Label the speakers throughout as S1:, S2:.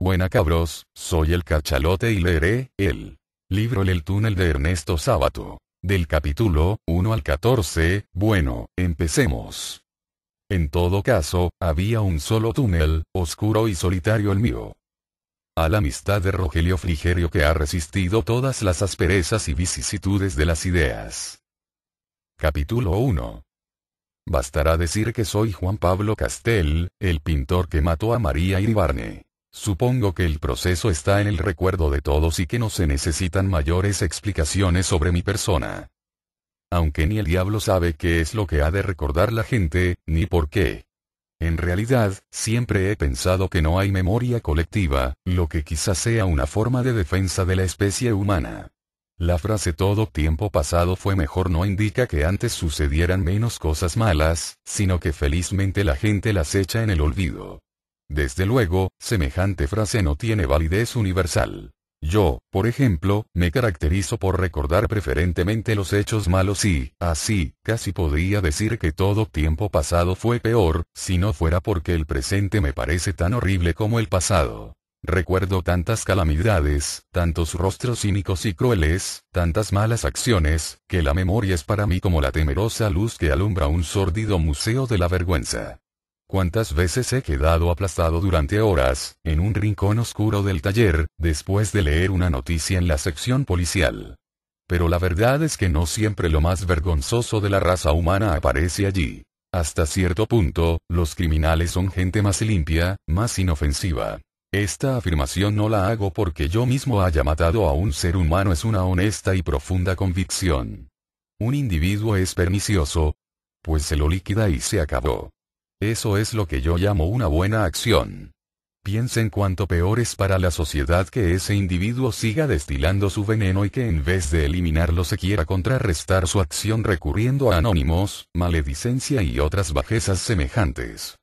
S1: Buena cabros, soy el Cachalote y leeré el libro El túnel de Ernesto Sábato, del capítulo 1 al 14. Bueno, empecemos. En todo caso, había un solo túnel, oscuro y solitario el mío. A la amistad de Rogelio Frigerio, que ha resistido todas las asperezas y vicisitudes de las ideas. Capítulo 1. Bastará decir que soy Juan Pablo Castel, el pintor que mató a María Iribarne. Supongo que el proceso está en el recuerdo de todos y que no se necesitan mayores explicaciones sobre mi persona. Aunque ni el diablo sabe qué es lo que ha de recordar la gente, ni por qué. En realidad, siempre he pensado que no hay memoria colectiva, lo que quizás sea una forma de defensa de la especie humana. La frase todo tiempo pasado fue mejor no indica que antes sucedieran menos cosas malas, sino que felizmente la gente las echa en el olvido. Desde luego, semejante frase no tiene validez universal. Yo, por ejemplo, me caracterizo por recordar preferentemente los hechos malos y, así, casi podría decir que todo tiempo pasado fue peor, si no fuera porque el presente me parece tan horrible como el pasado. Recuerdo tantas calamidades, tantos rostros cínicos y crueles, tantas malas acciones, que la memoria es para mí como la temerosa luz que alumbra un sórdido museo de la vergüenza. ¿Cuántas veces he quedado aplastado durante horas, en un rincón oscuro del taller, después de leer una noticia en la sección policial? Pero la verdad es que no siempre lo más vergonzoso de la raza humana aparece allí. Hasta cierto punto, los criminales son gente más limpia, más inofensiva. Esta afirmación no la hago porque yo mismo haya matado a un ser humano, es una honesta y profunda convicción. Un individuo es pernicioso, pues se lo liquida y se acabó. Eso es lo que yo llamo una buena acción. Piensen cuánto peor es para la sociedad que ese individuo siga destilando su veneno y que en vez de eliminarlo se quiera contrarrestar su acción recurriendo a anónimos, maledicencia y otras bajezas semejantes.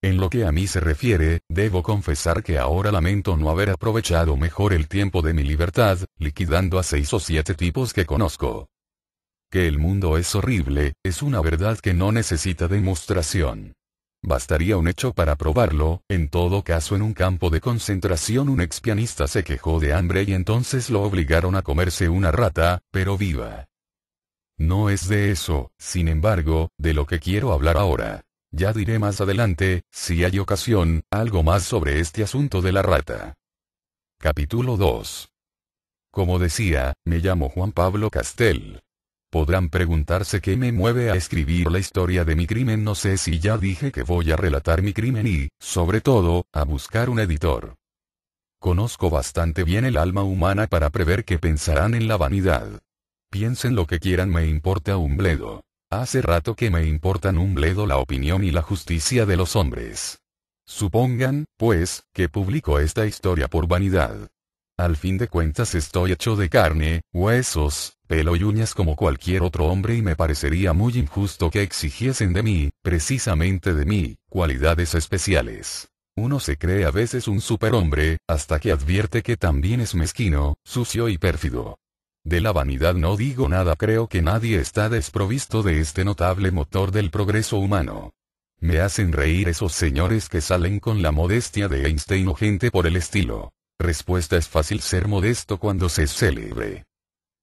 S1: En lo que a mí se refiere, debo confesar que ahora lamento no haber aprovechado mejor el tiempo de mi libertad, liquidando a 6 o 7 tipos que conozco. Que el mundo es horrible, es una verdad que no necesita demostración. Bastaría un hecho para probarlo. En todo caso, en un campo de concentración un expianista se quejó de hambre y entonces lo obligaron a comerse una rata, pero viva. No es de eso, sin embargo, de lo que quiero hablar ahora. Ya diré más adelante, si hay ocasión, algo más sobre este asunto de la rata. Capítulo 2. Como decía, me llamo Juan Pablo Castel. Podrán preguntarse qué me mueve a escribir la historia de mi crimen. No sé si ya dije que voy a relatar mi crimen y, sobre todo, a buscar un editor. Conozco bastante bien el alma humana para prever que pensarán en la vanidad. Piensen lo que quieran, me importa un bledo. Hace rato que me importan un bledo la opinión y la justicia de los hombres. Supongan, pues, que publico esta historia por vanidad. Al fin de cuentas estoy hecho de carne, huesos, pelo y uñas como cualquier otro hombre y me parecería muy injusto que exigiesen de mí, precisamente de mí, cualidades especiales. Uno se cree a veces un superhombre, hasta que advierte que también es mezquino, sucio y pérfido. De la vanidad no digo nada, creo que nadie está desprovisto de este notable motor del progreso humano. Me hacen reír esos señores que salen con la modestia de Einstein o gente por el estilo. Respuesta: es fácil ser modesto cuando se es célebre.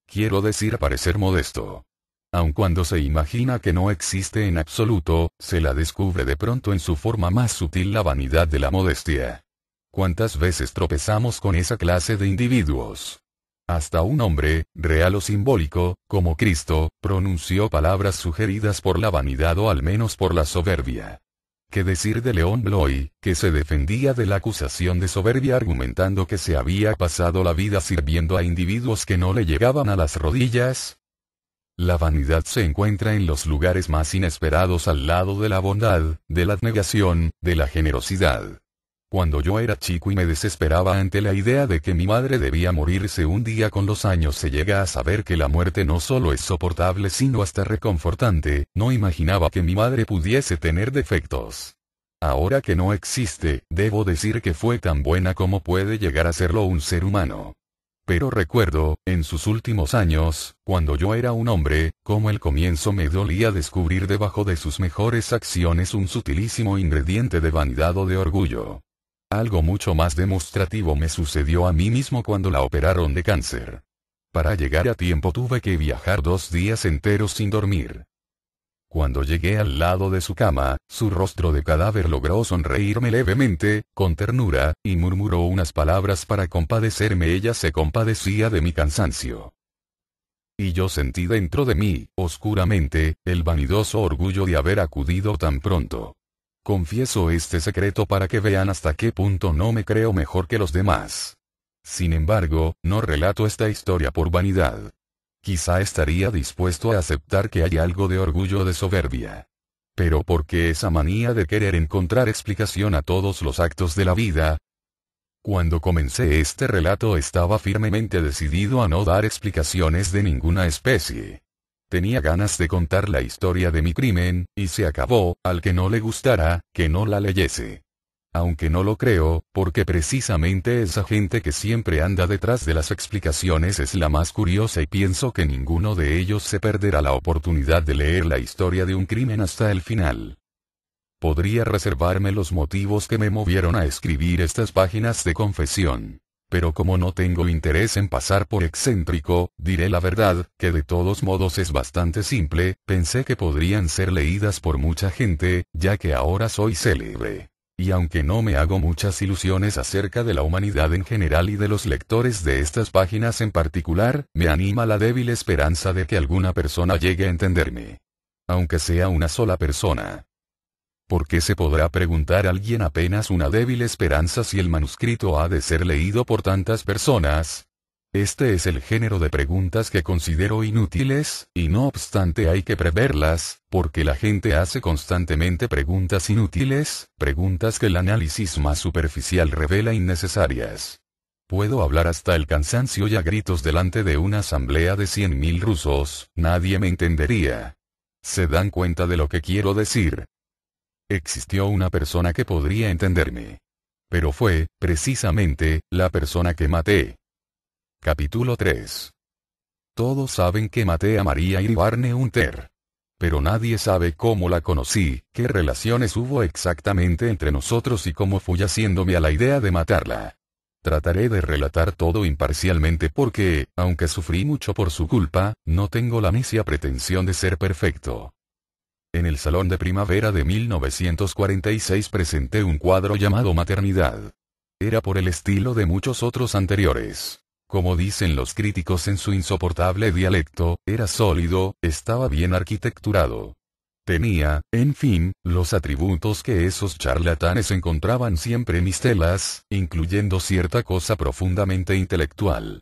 S1: Quiero decir, parecer modesto. Aun cuando se imagina que no existe en absoluto, se la descubre de pronto en su forma más sutil, la vanidad de la modestia. ¿Cuántas veces tropezamos con esa clase de individuos? Hasta un hombre, real o simbólico, como Cristo, pronunció palabras sugeridas por la vanidad o al menos por la soberbia. ¿Qué decir de León Bloy, que se defendía de la acusación de soberbia argumentando que se había pasado la vida sirviendo a individuos que no le llegaban a las rodillas? La vanidad se encuentra en los lugares más inesperados, al lado de la bondad, de la abnegación, de la generosidad. Cuando yo era chico y me desesperaba ante la idea de que mi madre debía morirse un día, con los años se llega a saber que la muerte no solo es soportable sino hasta reconfortante, no imaginaba que mi madre pudiese tener defectos. Ahora que no existe, debo decir que fue tan buena como puede llegar a serlo un ser humano. Pero recuerdo, en sus últimos años, cuando yo era un hombre, cómo al comienzo me dolía descubrir debajo de sus mejores acciones un sutilísimo ingrediente de vanidad o de orgullo. Algo mucho más demostrativo me sucedió a mí mismo cuando la operaron de cáncer. Para llegar a tiempo tuve que viajar 2 días enteros sin dormir. Cuando llegué al lado de su cama, su rostro de cadáver logró sonreírme levemente, con ternura, y murmuró unas palabras para compadecerme. Ella se compadecía de mi cansancio. Y yo sentí dentro de mí, oscuramente, el vanidoso orgullo de haber acudido tan pronto. Confieso este secreto para que vean hasta qué punto no me creo mejor que los demás. Sin embargo, no relato esta historia por vanidad. Quizá estaría dispuesto a aceptar que hay algo de orgullo o de soberbia. Pero ¿por qué esa manía de querer encontrar explicación a todos los actos de la vida? Cuando comencé este relato estaba firmemente decidido a no dar explicaciones de ninguna especie. Tenía ganas de contar la historia de mi crimen, y se acabó. Al que no le gustara, que no la leyese. Aunque no lo creo, porque precisamente esa gente que siempre anda detrás de las explicaciones es la más curiosa y pienso que ninguno de ellos se perderá la oportunidad de leer la historia de un crimen hasta el final. Podría reservarme los motivos que me movieron a escribir estas páginas de confesión. Pero como no tengo interés en pasar por excéntrico, diré la verdad, que de todos modos es bastante simple. Pensé que podrían ser leídas por mucha gente, ya que ahora soy célebre. Y aunque no me hago muchas ilusiones acerca de la humanidad en general y de los lectores de estas páginas en particular, me anima la débil esperanza de que alguna persona llegue a entenderme. Aunque sea una sola persona. ¿Por qué se podrá preguntar alguien apenas una débil esperanza si el manuscrito ha de ser leído por tantas personas? Este es el género de preguntas que considero inútiles, y no obstante hay que preverlas, porque la gente hace constantemente preguntas inútiles, preguntas que el análisis más superficial revela innecesarias. Puedo hablar hasta el cansancio y a gritos delante de una asamblea de 100.000 rusos, nadie me entendería. ¿Se dan cuenta de lo que quiero decir? Existió una persona que podría entenderme. Pero fue, precisamente, la persona que maté. Capítulo 3. Todos saben que maté a María Iribarne Hunter. Pero nadie sabe cómo la conocí, qué relaciones hubo exactamente entre nosotros y cómo fui haciéndome a la idea de matarla. Trataré de relatar todo imparcialmente porque, aunque sufrí mucho por su culpa, no tengo la necia pretensión de ser perfecto. En el Salón de Primavera de 1946 presenté un cuadro llamado Maternidad. Era por el estilo de muchos otros anteriores. Como dicen los críticos en su insoportable dialecto, era sólido, estaba bien arquitecturado. Tenía, en fin, los atributos que esos charlatanes encontraban siempre en mis telas, incluyendo cierta cosa profundamente intelectual.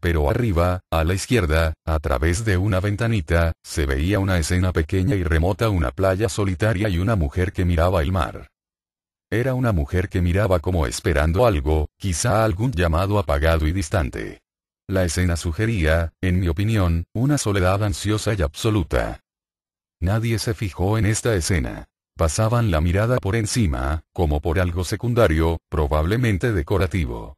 S1: Pero arriba, a la izquierda, a través de una ventanita, se veía una escena pequeña y remota, una playa solitaria y una mujer que miraba el mar. Era una mujer que miraba como esperando algo, quizá algún llamado apagado y distante. La escena sugería, en mi opinión, una soledad ansiosa y absoluta. Nadie se fijó en esta escena. Pasaban la mirada por encima, como por algo secundario, probablemente decorativo.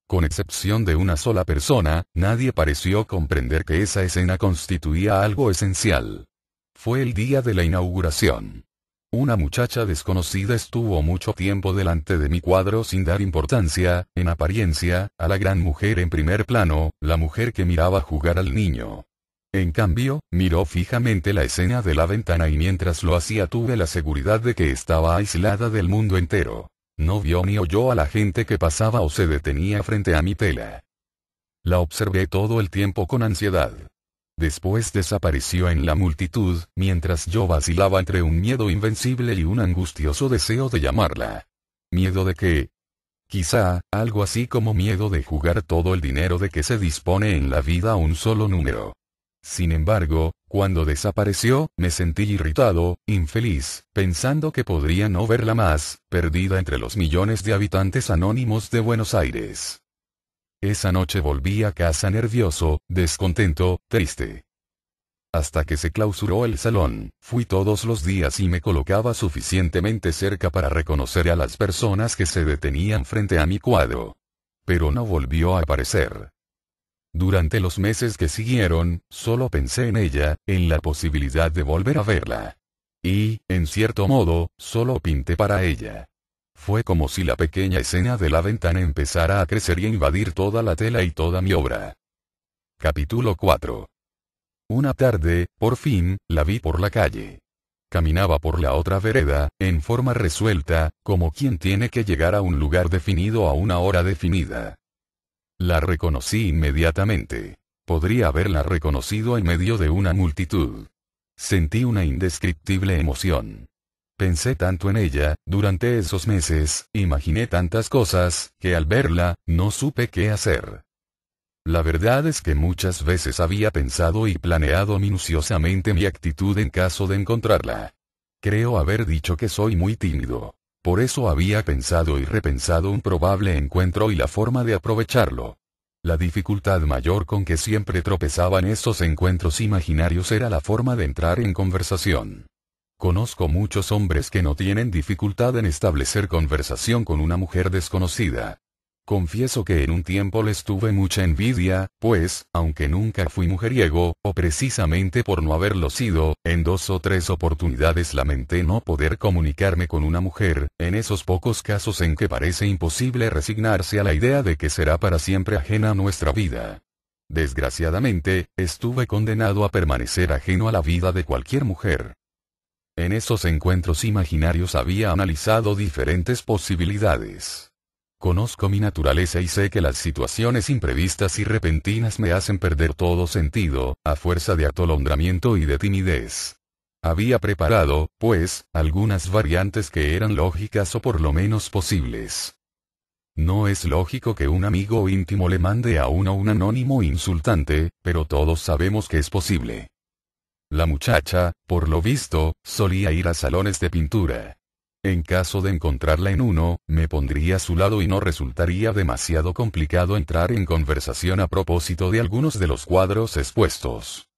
S1: Con excepción de una sola persona, nadie pareció comprender que esa escena constituía algo esencial. Fue el día de la inauguración. Una muchacha desconocida estuvo mucho tiempo delante de mi cuadro sin dar importancia, en apariencia, a la gran mujer en primer plano, la mujer que miraba jugar al niño. En cambio, miró fijamente la escena de la ventana y mientras lo hacía tuve la seguridad de que estaba aislada del mundo entero. No vio ni oyó a la gente que pasaba o se detenía frente a mi tela. La observé todo el tiempo con ansiedad. Después desapareció en la multitud, mientras yo vacilaba entre un miedo invencible y un angustioso deseo de llamarla. ¿Miedo de qué? Quizá, algo así como miedo de jugar todo el dinero de que se dispone en la vida a un solo número. Sin embargo, cuando desapareció, me sentí irritado, infeliz, pensando que podría no verla más, perdida entre los millones de habitantes anónimos de Buenos Aires. Esa noche volví a casa nervioso, descontento, triste. Hasta que se clausuró el salón, fui todos los días y me colocaba suficientemente cerca para reconocer a las personas que se detenían frente a mi cuadro. Pero no volvió a aparecer. Durante los meses que siguieron, solo pensé en ella, en la posibilidad de volver a verla. Y, en cierto modo, solo pinté para ella. Fue como si la pequeña escena de la ventana empezara a crecer y a invadir toda la tela y toda mi obra. Capítulo 4. Una tarde, por fin, la vi por la calle. Caminaba por la otra vereda, en forma resuelta, como quien tiene que llegar a un lugar definido a una hora definida. La reconocí inmediatamente. Podría haberla reconocido en medio de una multitud. Sentí una indescriptible emoción. Pensé tanto en ella, durante esos meses, imaginé tantas cosas, que al verla, no supe qué hacer. La verdad es que muchas veces había pensado y planeado minuciosamente mi actitud en caso de encontrarla. Creo haber dicho que soy muy tímido. Por eso había pensado y repensado un probable encuentro y la forma de aprovecharlo. La dificultad mayor con que siempre tropezaba en estos encuentros imaginarios era la forma de entrar en conversación. Conozco muchos hombres que no tienen dificultad en establecer conversación con una mujer desconocida. Confieso que en un tiempo les tuve mucha envidia, pues, aunque nunca fui mujeriego, o precisamente por no haberlo sido, en 2 o 3 oportunidades lamenté no poder comunicarme con una mujer, en esos pocos casos en que parece imposible resignarse a la idea de que será para siempre ajena a nuestra vida. Desgraciadamente, estuve condenado a permanecer ajeno a la vida de cualquier mujer. En esos encuentros imaginarios había analizado diferentes posibilidades. Conozco mi naturaleza y sé que las situaciones imprevistas y repentinas me hacen perder todo sentido, a fuerza de atolondramiento y de timidez. Había preparado, pues, algunas variantes que eran lógicas o por lo menos posibles. No es lógico que un amigo íntimo le mande a uno un anónimo insultante, pero todos sabemos que es posible. La muchacha, por lo visto, solía ir a salones de pintura. En caso de encontrarla en uno, me pondría a su lado y no resultaría demasiado complicado entrar en conversación a propósito de algunos de los cuadros expuestos.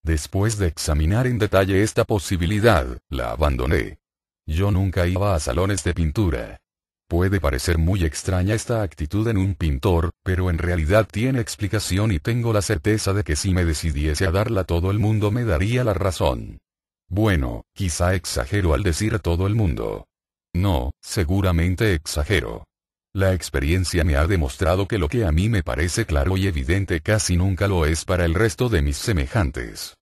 S1: Después de examinar en detalle esta posibilidad, la abandoné. Yo nunca iba a salones de pintura. Puede parecer muy extraña esta actitud en un pintor, pero en realidad tiene explicación y tengo la certeza de que si me decidiese a darla todo el mundo me daría la razón. Bueno, quizá exagero al decir todo el mundo. No, seguramente exagero. La experiencia me ha demostrado que lo que a mí me parece claro y evidente casi nunca lo es para el resto de mis semejantes.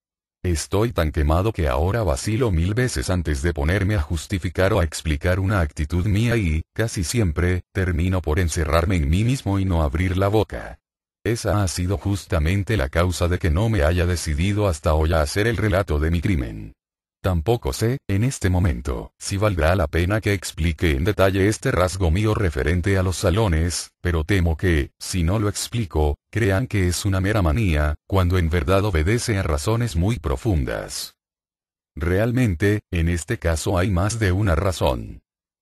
S1: Estoy tan quemado que ahora vacilo 1000 veces antes de ponerme a justificar o a explicar una actitud mía y, casi siempre, termino por encerrarme en mí mismo y no abrir la boca. Esa ha sido justamente la causa de que no me haya decidido hasta hoy a hacer el relato de mi crimen. Tampoco sé, en este momento, si valdrá la pena que explique en detalle este rasgo mío referente a los salones, pero temo que, si no lo explico, crean que es una mera manía, cuando en verdad obedece a razones muy profundas. Realmente, en este caso hay más de una razón.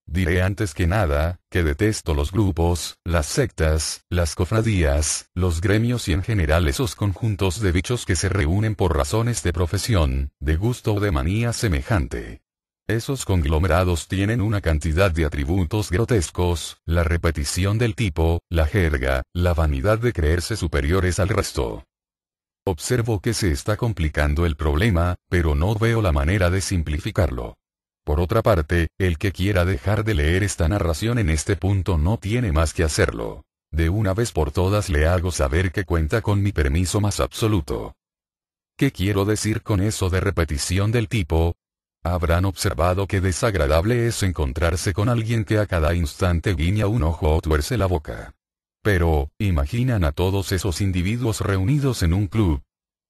S1: Diré antes que nada, que detesto los grupos, las sectas, las cofradías, los gremios y en general esos conjuntos de bichos que se reúnen por razones de profesión, de gusto o de manía semejante. Esos conglomerados tienen una cantidad de atributos grotescos, la repetición del tipo, la jerga, la vanidad de creerse superiores al resto. Observo que se está complicando el problema, pero no veo la manera de simplificarlo. Por otra parte, el que quiera dejar de leer esta narración en este punto no tiene más que hacerlo. De una vez por todas le hago saber que cuenta con mi permiso más absoluto. ¿Qué quiero decir con eso de repetición del tipo? Habrán observado qué desagradable es encontrarse con alguien que a cada instante guiña un ojo o tuerce la boca. Pero, imaginan a todos esos individuos reunidos en un club.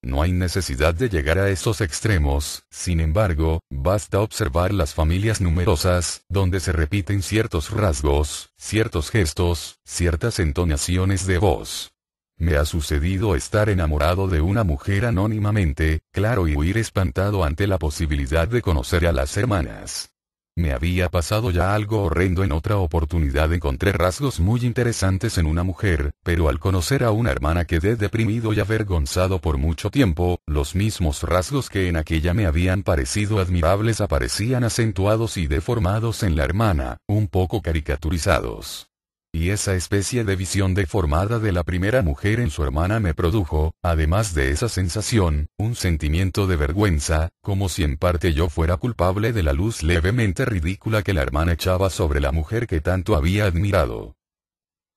S1: No hay necesidad de llegar a esos extremos, sin embargo, basta observar las familias numerosas, donde se repiten ciertos rasgos, ciertos gestos, ciertas entonaciones de voz. Me ha sucedido estar enamorado de una mujer anónimamente, claro, y huir espantado ante la posibilidad de conocer a las hermanas. Me había pasado ya algo horrendo en otra oportunidad. Encontré rasgos muy interesantes en una mujer, pero al conocer a una hermana quedé deprimido y avergonzado por mucho tiempo. Los mismos rasgos que en aquella me habían parecido admirables aparecían acentuados y deformados en la hermana, un poco caricaturizados. Y esa especie de visión deformada de la primera mujer en su hermana me produjo, además de esa sensación, un sentimiento de vergüenza, como si en parte yo fuera culpable de la luz levemente ridícula que la hermana echaba sobre la mujer que tanto había admirado.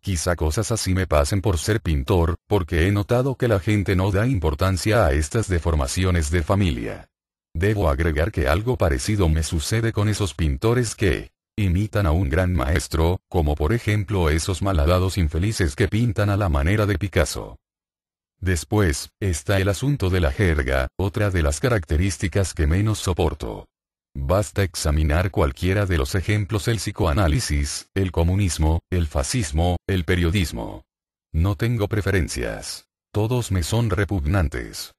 S1: Quizá cosas así me pasen por ser pintor, porque he notado que la gente no da importancia a estas deformaciones de familia. Debo agregar que algo parecido me sucede con esos pintores que imitan a un gran maestro, como por ejemplo esos malhadados infelices que pintan a la manera de Picasso. Después, está el asunto de la jerga, otra de las características que menos soporto. Basta examinar cualquiera de los ejemplos: el psicoanálisis, el comunismo, el fascismo, el periodismo. No tengo preferencias. Todos me son repugnantes.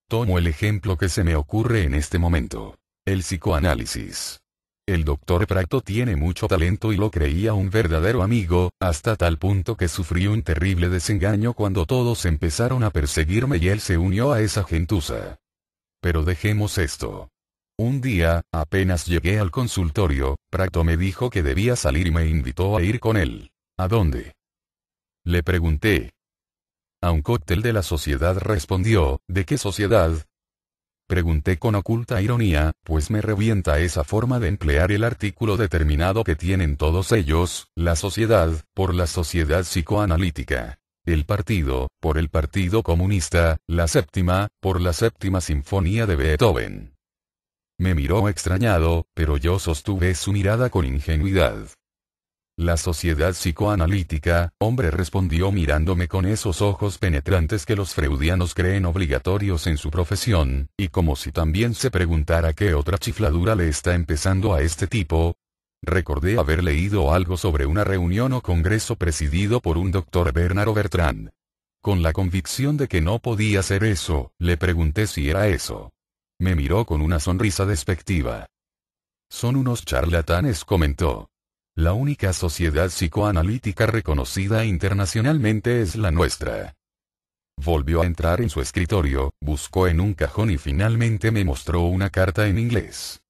S1: Tomo el ejemplo que se me ocurre en este momento: el psicoanálisis. El doctor Prato tiene mucho talento y lo creía un verdadero amigo, hasta tal punto que sufrí un terrible desengaño cuando todos empezaron a perseguirme y él se unió a esa gentuza. Pero dejemos esto. Un día, apenas llegué al consultorio, Prato me dijo que debía salir y me invitó a ir con él. ¿A dónde?, le pregunté. A un cóctel de la sociedad, respondió. ¿De qué sociedad?, pregunté con oculta ironía, pues me revienta esa forma de emplear el artículo determinado que tienen todos ellos: la sociedad, por la sociedad psicoanalítica; el partido, por el partido comunista; la séptima, por la séptima sinfonía de Beethoven. Me miró extrañado, pero yo sostuve su mirada con ingenuidad. La sociedad psicoanalítica, hombre, respondió mirándome con esos ojos penetrantes que los freudianos creen obligatorios en su profesión, y como si también se preguntara qué otra chifladura le está empezando a este tipo. Recordé haber leído algo sobre una reunión o congreso presidido por un doctor Bernard Bertrand. Con la convicción de que no podía ser eso, le pregunté si era eso. Me miró con una sonrisa despectiva. Son unos charlatanes, comentó. La única sociedad psicoanalítica reconocida internacionalmente es la nuestra. Volvió a entrar en su escritorio, buscó en un cajón y finalmente me mostró una carta en inglés.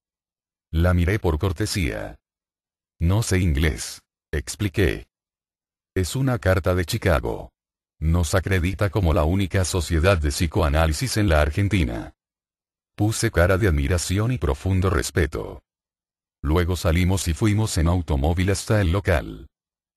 S1: La miré por cortesía. No sé inglés, expliqué. Es una carta de Chicago. Nos acredita como la única sociedad de psicoanálisis en la Argentina. Puse cara de admiración y profundo respeto. Luego salimos y fuimos en automóvil hasta el local.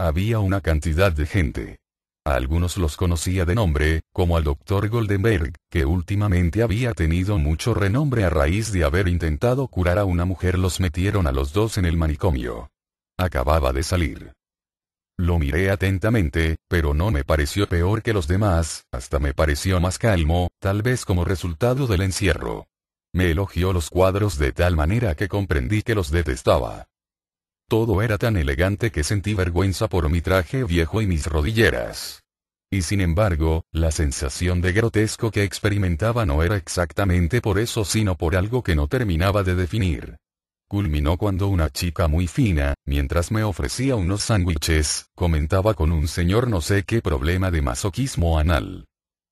S1: Había una cantidad de gente. A algunos los conocía de nombre, como al Dr. Goldenberg, que últimamente había tenido mucho renombre a raíz de haber intentado curar a una mujer. Los metieron a los dos en el manicomio. Acababa de salir. Lo miré atentamente, pero no me pareció peor que los demás, hasta me pareció más calmo, tal vez como resultado del encierro. Me elogió los cuadros de tal manera que comprendí que los detestaba. Todo era tan elegante que sentí vergüenza por mi traje viejo y mis rodilleras. Y sin embargo, la sensación de grotesco que experimentaba no era exactamente por eso, sino por algo que no terminaba de definir. Culminó cuando una chica muy fina, mientras me ofrecía unos sándwiches, comentaba con un señor no sé qué problema de masoquismo anal.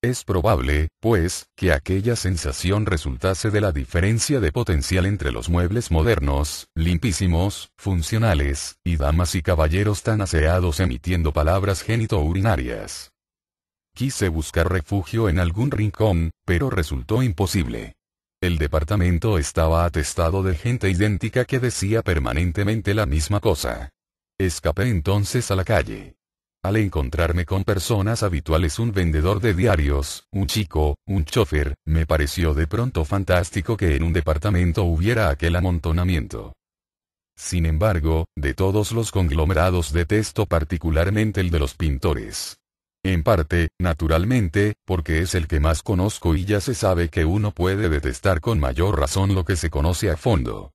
S1: Es probable, pues, que aquella sensación resultase de la diferencia de potencial entre los muebles modernos, limpísimos, funcionales, y damas y caballeros tan aseados emitiendo palabras genito-urinarias. Quise buscar refugio en algún rincón, pero resultó imposible. El departamento estaba atestado de gente idéntica que decía permanentemente la misma cosa. Escapé entonces a la calle. Al encontrarme con personas habituales, un vendedor de diarios, un chico, un chofer, me pareció de pronto fantástico que en un departamento hubiera aquel amontonamiento. Sin embargo, de todos los conglomerados detesto particularmente el de los pintores. En parte, naturalmente, porque es el que más conozco y ya se sabe que uno puede detestar con mayor razón lo que se conoce a fondo.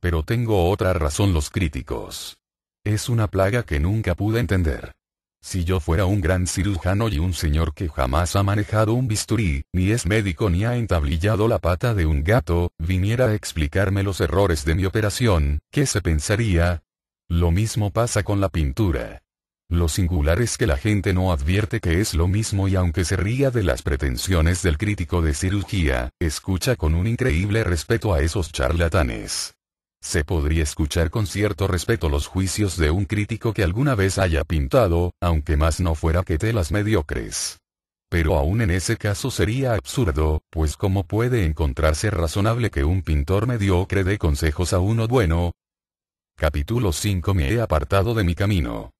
S1: Pero tengo otra razón: los críticos. Es una plaga que nunca pude entender. Si yo fuera un gran cirujano y un señor que jamás ha manejado un bisturí, ni es médico ni ha entablillado la pata de un gato, viniera a explicarme los errores de mi operación, ¿qué se pensaría? Lo mismo pasa con la pintura. Lo singular es que la gente no advierte que es lo mismo y aunque se ría de las pretensiones del crítico de cirugía, escucha con un increíble respeto a esos charlatanes. se podría escuchar con cierto respeto los juicios de un crítico que alguna vez haya pintado, aunque más no fuera que telas mediocres. Pero aún en ese caso sería absurdo, pues ¿cómo puede encontrarse razonable que un pintor mediocre dé consejos a uno bueno? Capítulo 5. Me he apartado de mi camino.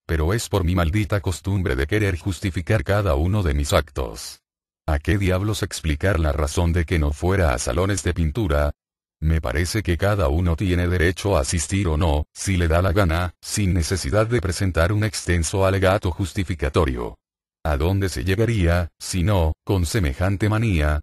S1: Pero es por mi maldita costumbre de querer justificar cada uno de mis actos. ¿A qué diablos explicar la razón de que no fuera a salones de pintura? Me parece que cada uno tiene derecho a asistir o no, si le da la gana, sin necesidad de presentar un extenso alegato justificatorio. ¿A dónde se llegaría, si no, con semejante manía?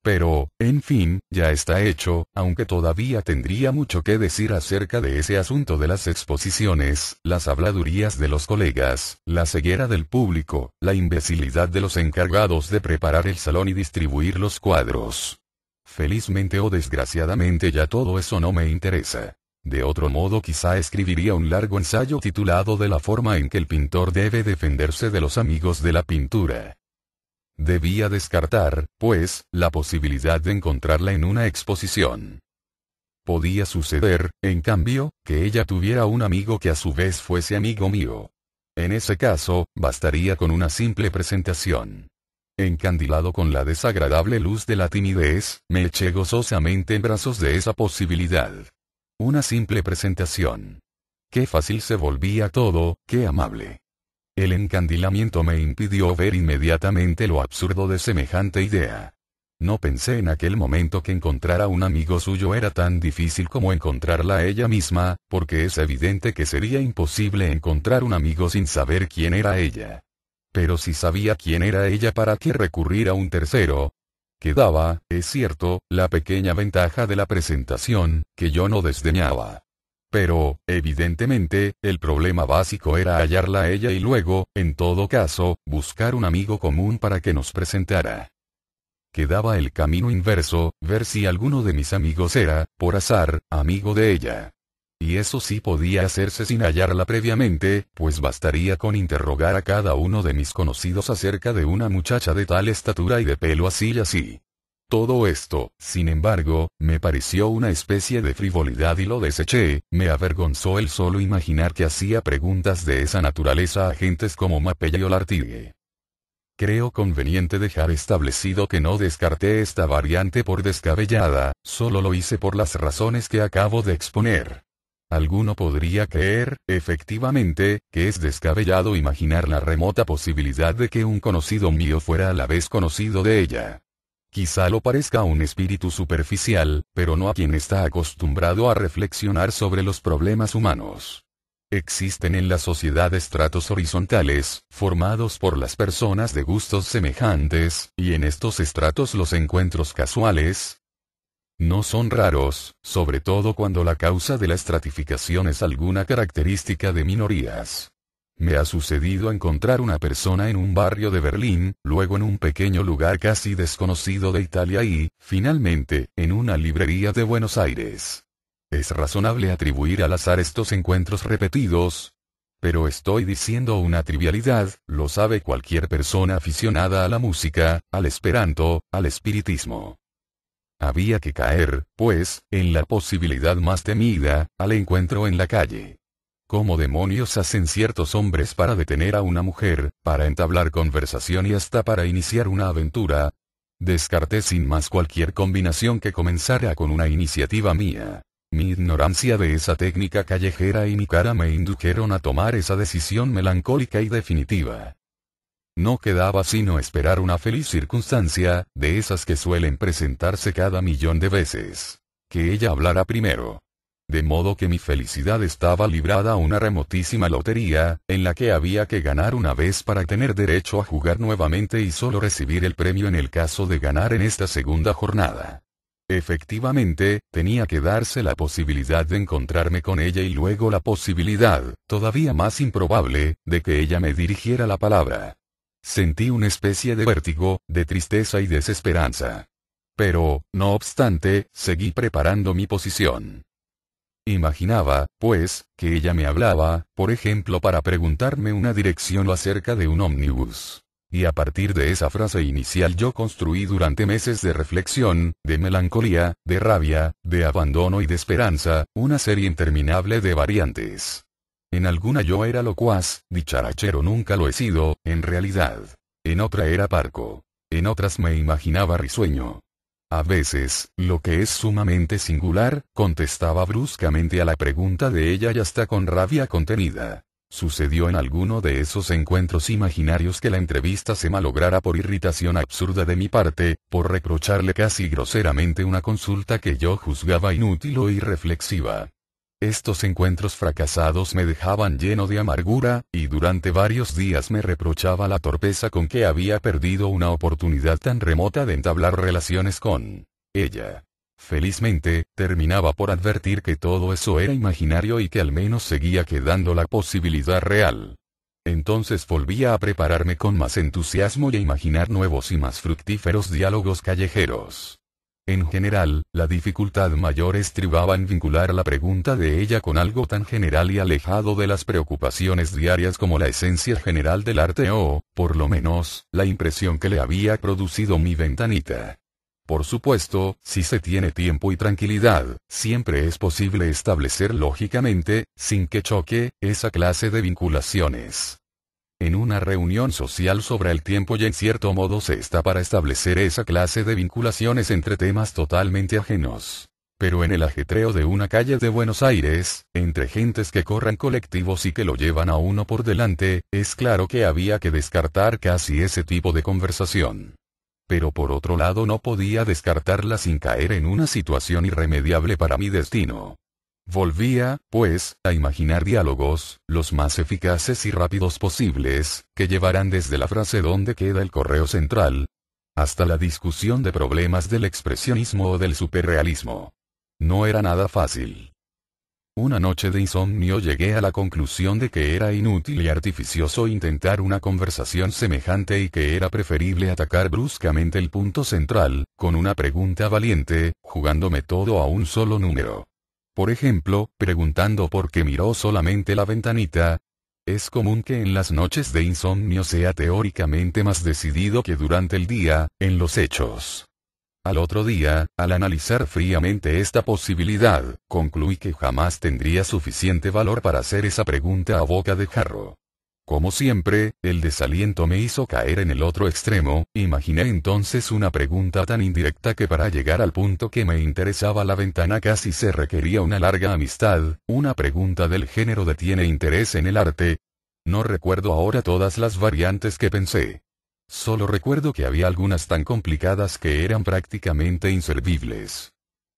S1: Pero, en fin, ya está hecho, aunque todavía tendría mucho que decir acerca de ese asunto de las exposiciones, las habladurías de los colegas, la ceguera del público, la imbecilidad de los encargados de preparar el salón y distribuir los cuadros. Felizmente o desgraciadamente ya todo eso no me interesa. De otro modo quizá escribiría un largo ensayo titulado de la forma en que el pintor debe defenderse de los amigos de la pintura. Debía descartar, pues, la posibilidad de encontrarla en una exposición. Podía suceder, en cambio, que ella tuviera un amigo que a su vez fuese amigo mío. En ese caso, bastaría con una simple presentación. Encandilado con la desagradable luz de la timidez, me eché gozosamente en brazos de esa posibilidad. Una simple presentación. Qué fácil se volvía todo, qué amable. El encandilamiento me impidió ver inmediatamente lo absurdo de semejante idea. No pensé en aquel momento que encontrar a un amigo suyo era tan difícil como encontrarla a ella misma, porque es evidente que sería imposible encontrar un amigo sin saber quién era ella. Pero si sabía quién era ella, ¿para qué recurrir a un tercero? Quedaba, es cierto, la pequeña ventaja de la presentación, que yo no desdeñaba. Pero, evidentemente, el problema básico era hallarla a ella y luego, en todo caso, buscar un amigo común para que nos presentara. Quedaba el camino inverso, ver si alguno de mis amigos era, por azar, amigo de ella. Y eso sí podía hacerse sin hallarla previamente, pues bastaría con interrogar a cada uno de mis conocidos acerca de una muchacha de tal estatura y de pelo así y así. Todo esto, sin embargo, me pareció una especie de frivolidad y lo deseché. Me avergonzó el solo imaginar que hacía preguntas de esa naturaleza a gentes como Mapella y Olartigue. Creo conveniente dejar establecido que no descarté esta variante por descabellada, solo lo hice por las razones que acabo de exponer. Alguno podría creer, efectivamente, que es descabellado imaginar la remota posibilidad de que un conocido mío fuera a la vez conocido de ella. Quizá lo parezca a un espíritu superficial, pero no a quien está acostumbrado a reflexionar sobre los problemas humanos. Existen en la sociedad estratos horizontales, formados por las personas de gustos semejantes, y en estos estratos los encuentros casuales no son raros, sobre todo cuando la causa de la estratificación es alguna característica de minorías. Me ha sucedido encontrar una persona en un barrio de Berlín, luego en un pequeño lugar casi desconocido de Italia y, finalmente, en una librería de Buenos Aires. ¿Es razonable atribuir al azar estos encuentros repetidos? Pero estoy diciendo una trivialidad, lo sabe cualquier persona aficionada a la música, al esperanto, al espiritismo. Había que caer, pues, en la posibilidad más temida, al encuentro en la calle. ¿Cómo demonios hacen ciertos hombres para detener a una mujer, para entablar conversación y hasta para iniciar una aventura? Descarté sin más cualquier combinación que comenzara con una iniciativa mía. Mi ignorancia de esa técnica callejera y mi cara me indujeron a tomar esa decisión melancólica y definitiva. No quedaba sino esperar una feliz circunstancia, de esas que suelen presentarse cada millón de veces. Que ella hablara primero. De modo que mi felicidad estaba librada a una remotísima lotería, en la que había que ganar una vez para tener derecho a jugar nuevamente y solo recibir el premio en el caso de ganar en esta segunda jornada. Efectivamente, tenía que darse la posibilidad de encontrarme con ella y luego la posibilidad, todavía más improbable, de que ella me dirigiera la palabra. Sentí una especie de vértigo, de tristeza y desesperanza. Pero, no obstante, seguí preparando mi posición. Imaginaba, pues, que ella me hablaba, por ejemplo para preguntarme una dirección o acerca de un ómnibus. Y a partir de esa frase inicial yo construí durante meses de reflexión, de melancolía, de rabia, de abandono y de esperanza, una serie interminable de variantes. En alguna yo era locuaz, dicharachero nunca lo he sido, en realidad. En otra era parco. En otras me imaginaba risueño. A veces, lo que es sumamente singular, contestaba bruscamente a la pregunta de ella y hasta con rabia contenida. Sucedió en alguno de esos encuentros imaginarios que la entrevista se malograra por irritación absurda de mi parte, por reprocharle casi groseramente una consulta que yo juzgaba inútil o irreflexiva. Estos encuentros fracasados me dejaban lleno de amargura, y durante varios días me reprochaba la torpeza con que había perdido una oportunidad tan remota de entablar relaciones con ella. Felizmente, terminaba por advertir que todo eso era imaginario y que al menos seguía quedando la posibilidad real. Entonces volvía a prepararme con más entusiasmo y a imaginar nuevos y más fructíferos diálogos callejeros. En general, la dificultad mayor estribaba en vincular la pregunta de ella con algo tan general y alejado de las preocupaciones diarias como la esencia general del arte o, por lo menos, la impresión que le había producido mi ventanita. Por supuesto, si se tiene tiempo y tranquilidad, siempre es posible establecer lógicamente, sin que choque, esa clase de vinculaciones. En una reunión social sobre el tiempo y en cierto modo se está para establecer esa clase de vinculaciones entre temas totalmente ajenos. Pero en el ajetreo de una calle de Buenos Aires, entre gentes que corren colectivos y que lo llevan a uno por delante, es claro que había que descartar casi ese tipo de conversación. Pero por otro lado no podía descartarla sin caer en una situación irremediable para mi destino. Volvía, pues, a imaginar diálogos, los más eficaces y rápidos posibles, que llevarán desde la frase ¿dónde queda el correo central?, hasta la discusión de problemas del expresionismo o del superrealismo. No era nada fácil. Una noche de insomnio llegué a la conclusión de que era inútil y artificioso intentar una conversación semejante y que era preferible atacar bruscamente el punto central, con una pregunta valiente, jugándome todo a un solo número. Por ejemplo, preguntando por qué miró solamente la ventanita. Es común que en las noches de insomnio sea teóricamente más decidido que durante el día, en los hechos. Al otro día, al analizar fríamente esta posibilidad, concluí que jamás tendría suficiente valor para hacer esa pregunta a boca de jarro. Como siempre, el desaliento me hizo caer en el otro extremo. Imaginé entonces una pregunta tan indirecta que para llegar al punto que me interesaba la ventana casi se requería una larga amistad, una pregunta del género de ¿tiene interés en el arte? No recuerdo ahora todas las variantes que pensé. Solo recuerdo que había algunas tan complicadas que eran prácticamente inservibles.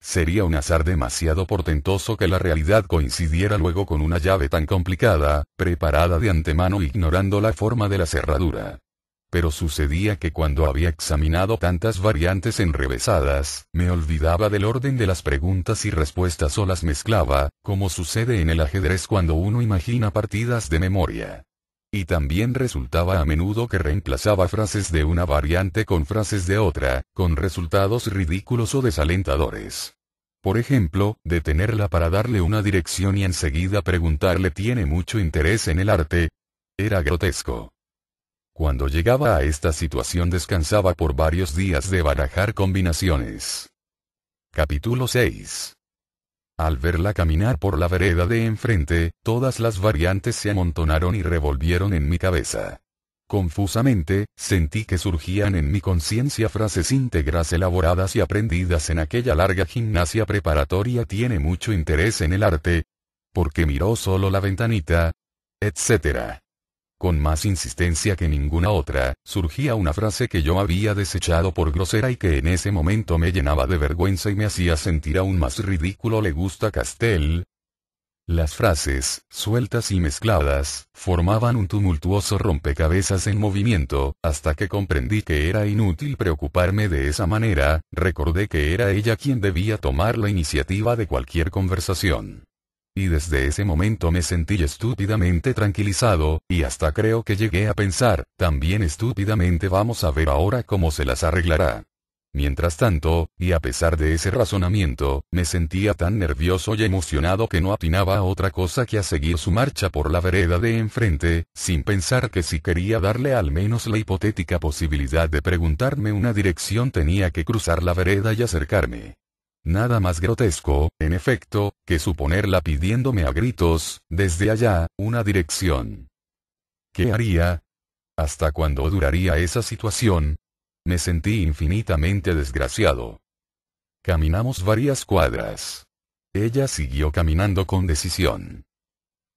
S1: Sería un azar demasiado portentoso que la realidad coincidiera luego con una llave tan complicada, preparada de antemano ignorando la forma de la cerradura. Pero sucedía que cuando había examinado tantas variantes enrevesadas, me olvidaba del orden de las preguntas y respuestas o las mezclaba, como sucede en el ajedrez cuando uno imagina partidas de memoria. Y también resultaba a menudo que reemplazaba frases de una variante con frases de otra, con resultados ridículos o desalentadores. Por ejemplo, detenerla para darle una dirección y enseguida preguntarle ¿tiene mucho interés en el arte? Era grotesco. Cuando llegaba a esta situación descansaba por varios días de barajar combinaciones. Capítulo 6. Al verla caminar por la vereda de enfrente, todas las variantes se amontonaron y revolvieron en mi cabeza. Confusamente, sentí que surgían en mi conciencia frases íntegras elaboradas y aprendidas en aquella larga gimnasia preparatoria ¿tiene mucho interés en el arte? ¿Porque miró solo la ventanita? Etc. Con más insistencia que ninguna otra, surgía una frase que yo había desechado por grosera y que en ese momento me llenaba de vergüenza y me hacía sentir aún más ridículo. ¿Le gusta Castel? Las frases, sueltas y mezcladas, formaban un tumultuoso rompecabezas en movimiento, hasta que comprendí que era inútil preocuparme de esa manera. Recordé que era ella quien debía tomar la iniciativa de cualquier conversación. Y desde ese momento me sentí estúpidamente tranquilizado, y hasta creo que llegué a pensar, también estúpidamente vamos a ver ahora cómo se las arreglará. Mientras tanto, y a pesar de ese razonamiento, me sentía tan nervioso y emocionado que no atinaba a otra cosa que a seguir su marcha por la vereda de enfrente, sin pensar que si quería darle al menos la hipotética posibilidad de preguntarme una dirección tenía que cruzar la vereda y acercarme. Nada más grotesco, en efecto, que suponerla pidiéndome a gritos, desde allá, una dirección. ¿Qué haría? ¿Hasta cuándo duraría esa situación? Me sentí infinitamente desgraciado. Caminamos varias cuadras. Ella siguió caminando con decisión.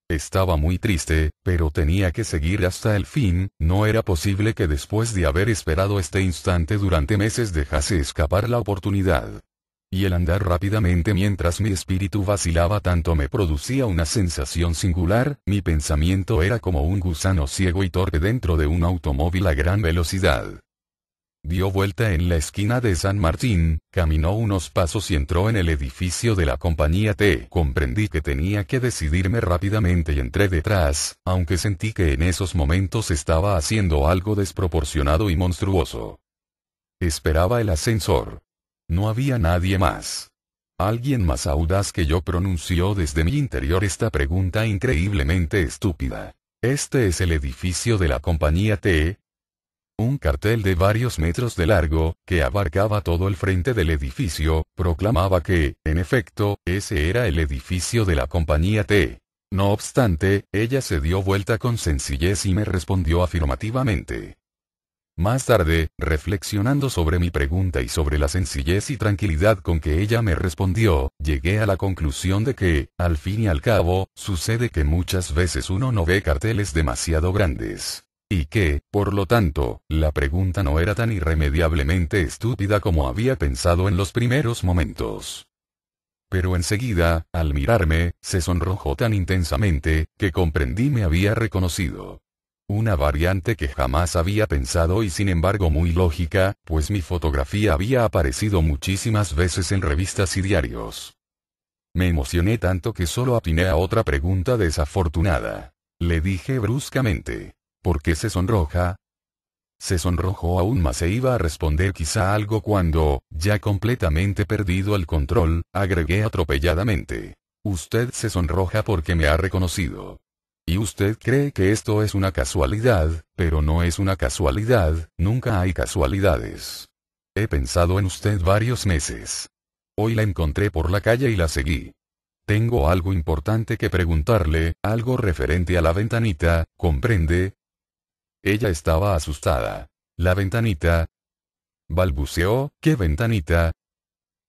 S1: Estaba muy triste, pero tenía que seguir hasta el fin, no era posible que después de haber esperado este instante durante meses dejase escapar la oportunidad. Y el andar rápidamente mientras mi espíritu vacilaba tanto me producía una sensación singular, mi pensamiento era como un gusano ciego y torpe dentro de un automóvil a gran velocidad. Dio vuelta en la esquina de San Martín, caminó unos pasos y entró en el edificio de la compañía T. Comprendí que tenía que decidirme rápidamente y entré detrás, aunque sentí que en esos momentos estaba haciendo algo desproporcionado y monstruoso. Esperaba el ascensor. No había nadie más. Alguien más audaz que yo pronunció desde mi interior esta pregunta increíblemente estúpida. ¿Este es el edificio de la compañía T? Un cartel de varios metros de largo, que abarcaba todo el frente del edificio, proclamaba que, en efecto, ese era el edificio de la compañía T. No obstante, ella se dio vuelta con sencillez y me respondió afirmativamente. Más tarde, reflexionando sobre mi pregunta y sobre la sencillez y tranquilidad con que ella me respondió, llegué a la conclusión de que, al fin y al cabo, sucede que muchas veces uno no ve carteles demasiado grandes. Y que, por lo tanto, la pregunta no era tan irremediablemente estúpida como había pensado en los primeros momentos. Pero enseguida, al mirarme, se sonrojó tan intensamente, que comprendí me había reconocido. Una variante que jamás había pensado y sin embargo muy lógica, pues mi fotografía había aparecido muchísimas veces en revistas y diarios. Me emocioné tanto que solo atiné a otra pregunta desafortunada. Le dije bruscamente. ¿Por qué se sonroja? Se sonrojó aún más e iba a responder quizá algo cuando, ya completamente perdido el control, agregué atropelladamente. Usted se sonroja porque me ha reconocido. Y usted cree que esto es una casualidad, pero no es una casualidad, nunca hay casualidades. He pensado en usted varios meses. Hoy la encontré por la calle y la seguí. Tengo algo importante que preguntarle, algo referente a la ventanita, ¿comprende? Ella estaba asustada. ¿La ventanita? Balbuceó, ¿qué ventanita?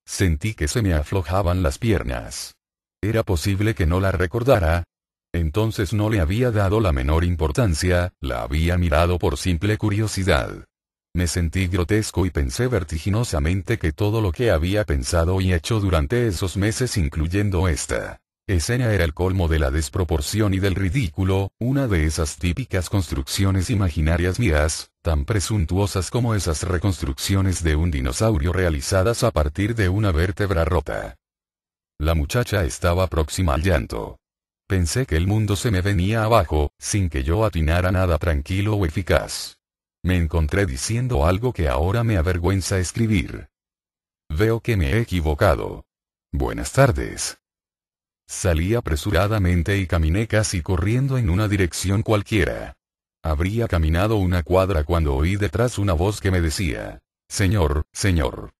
S1: Sentí que se me aflojaban las piernas. ¿Era posible que no la recordara? Entonces no le había dado la menor importancia, la había mirado por simple curiosidad. Me sentí grotesco y pensé vertiginosamente que todo lo que había pensado y hecho durante esos meses incluyendo esta escena era el colmo de la desproporción y del ridículo, una de esas típicas construcciones imaginarias mías, tan presuntuosas como esas reconstrucciones de un dinosaurio realizadas a partir de una vértebra rota. La muchacha estaba próxima al llanto. Pensé que el mundo se me venía abajo, sin que yo atinara nada tranquilo o eficaz. Me encontré diciendo algo que ahora me avergüenza escribir. Veo que me he equivocado. Buenas tardes. Salí apresuradamente y caminé casi corriendo en una dirección cualquiera. Habría caminado una cuadra cuando oí detrás una voz que me decía, «Señor, señor».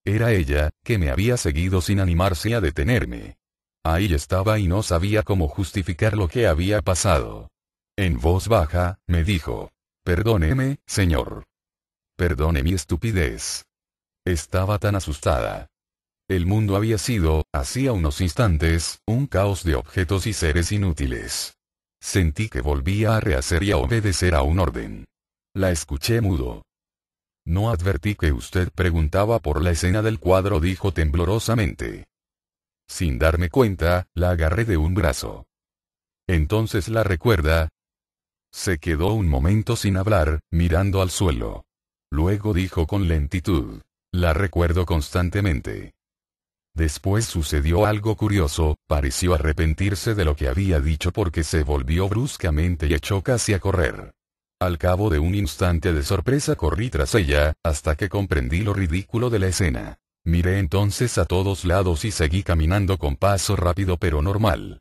S1: Era ella, que me había seguido sin animarse a detenerme. Ahí estaba y no sabía cómo justificar lo que había pasado. En voz baja, me dijo, «Perdóneme, señor. Perdone mi estupidez». Estaba tan asustada. El mundo había sido, hacía unos instantes, un caos de objetos y seres inútiles. Sentí que volvía a rehacer y a obedecer a un orden. La escuché mudo. No advertí que usted preguntaba por la escena del cuadro, dijo temblorosamente. Sin darme cuenta, la agarré de un brazo. ¿Entonces la recuerda? Se quedó un momento sin hablar, mirando al suelo. Luego dijo con lentitud, la recuerdo constantemente. Después sucedió algo curioso, pareció arrepentirse de lo que había dicho porque se volvió bruscamente y echó casi a correr. Al cabo de un instante de sorpresa corrí tras ella, hasta que comprendí lo ridículo de la escena. Miré entonces a todos lados y seguí caminando con paso rápido pero normal.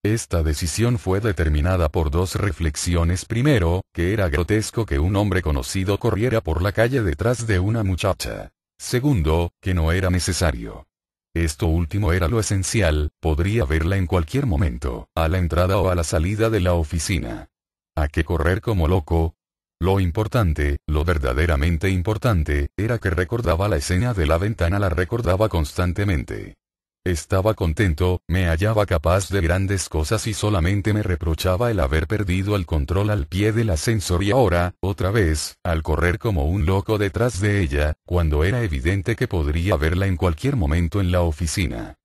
S1: Esta decisión fue determinada por dos reflexiones. Primero, que era grotesco que un hombre conocido corriera por la calle detrás de una muchacha. Segundo, que no era necesario. Esto último era lo esencial, podría verla en cualquier momento, a la entrada o a la salida de la oficina. ¿A qué correr como loco? Lo importante, lo verdaderamente importante, era que recordaba la escena de la ventana, la recordaba constantemente. Estaba contento, me hallaba capaz de grandes cosas y solamente me reprochaba el haber perdido el control al pie del ascensor y ahora, otra vez, al correr como un loco detrás de ella, cuando era evidente que podría verla en cualquier momento en la oficina.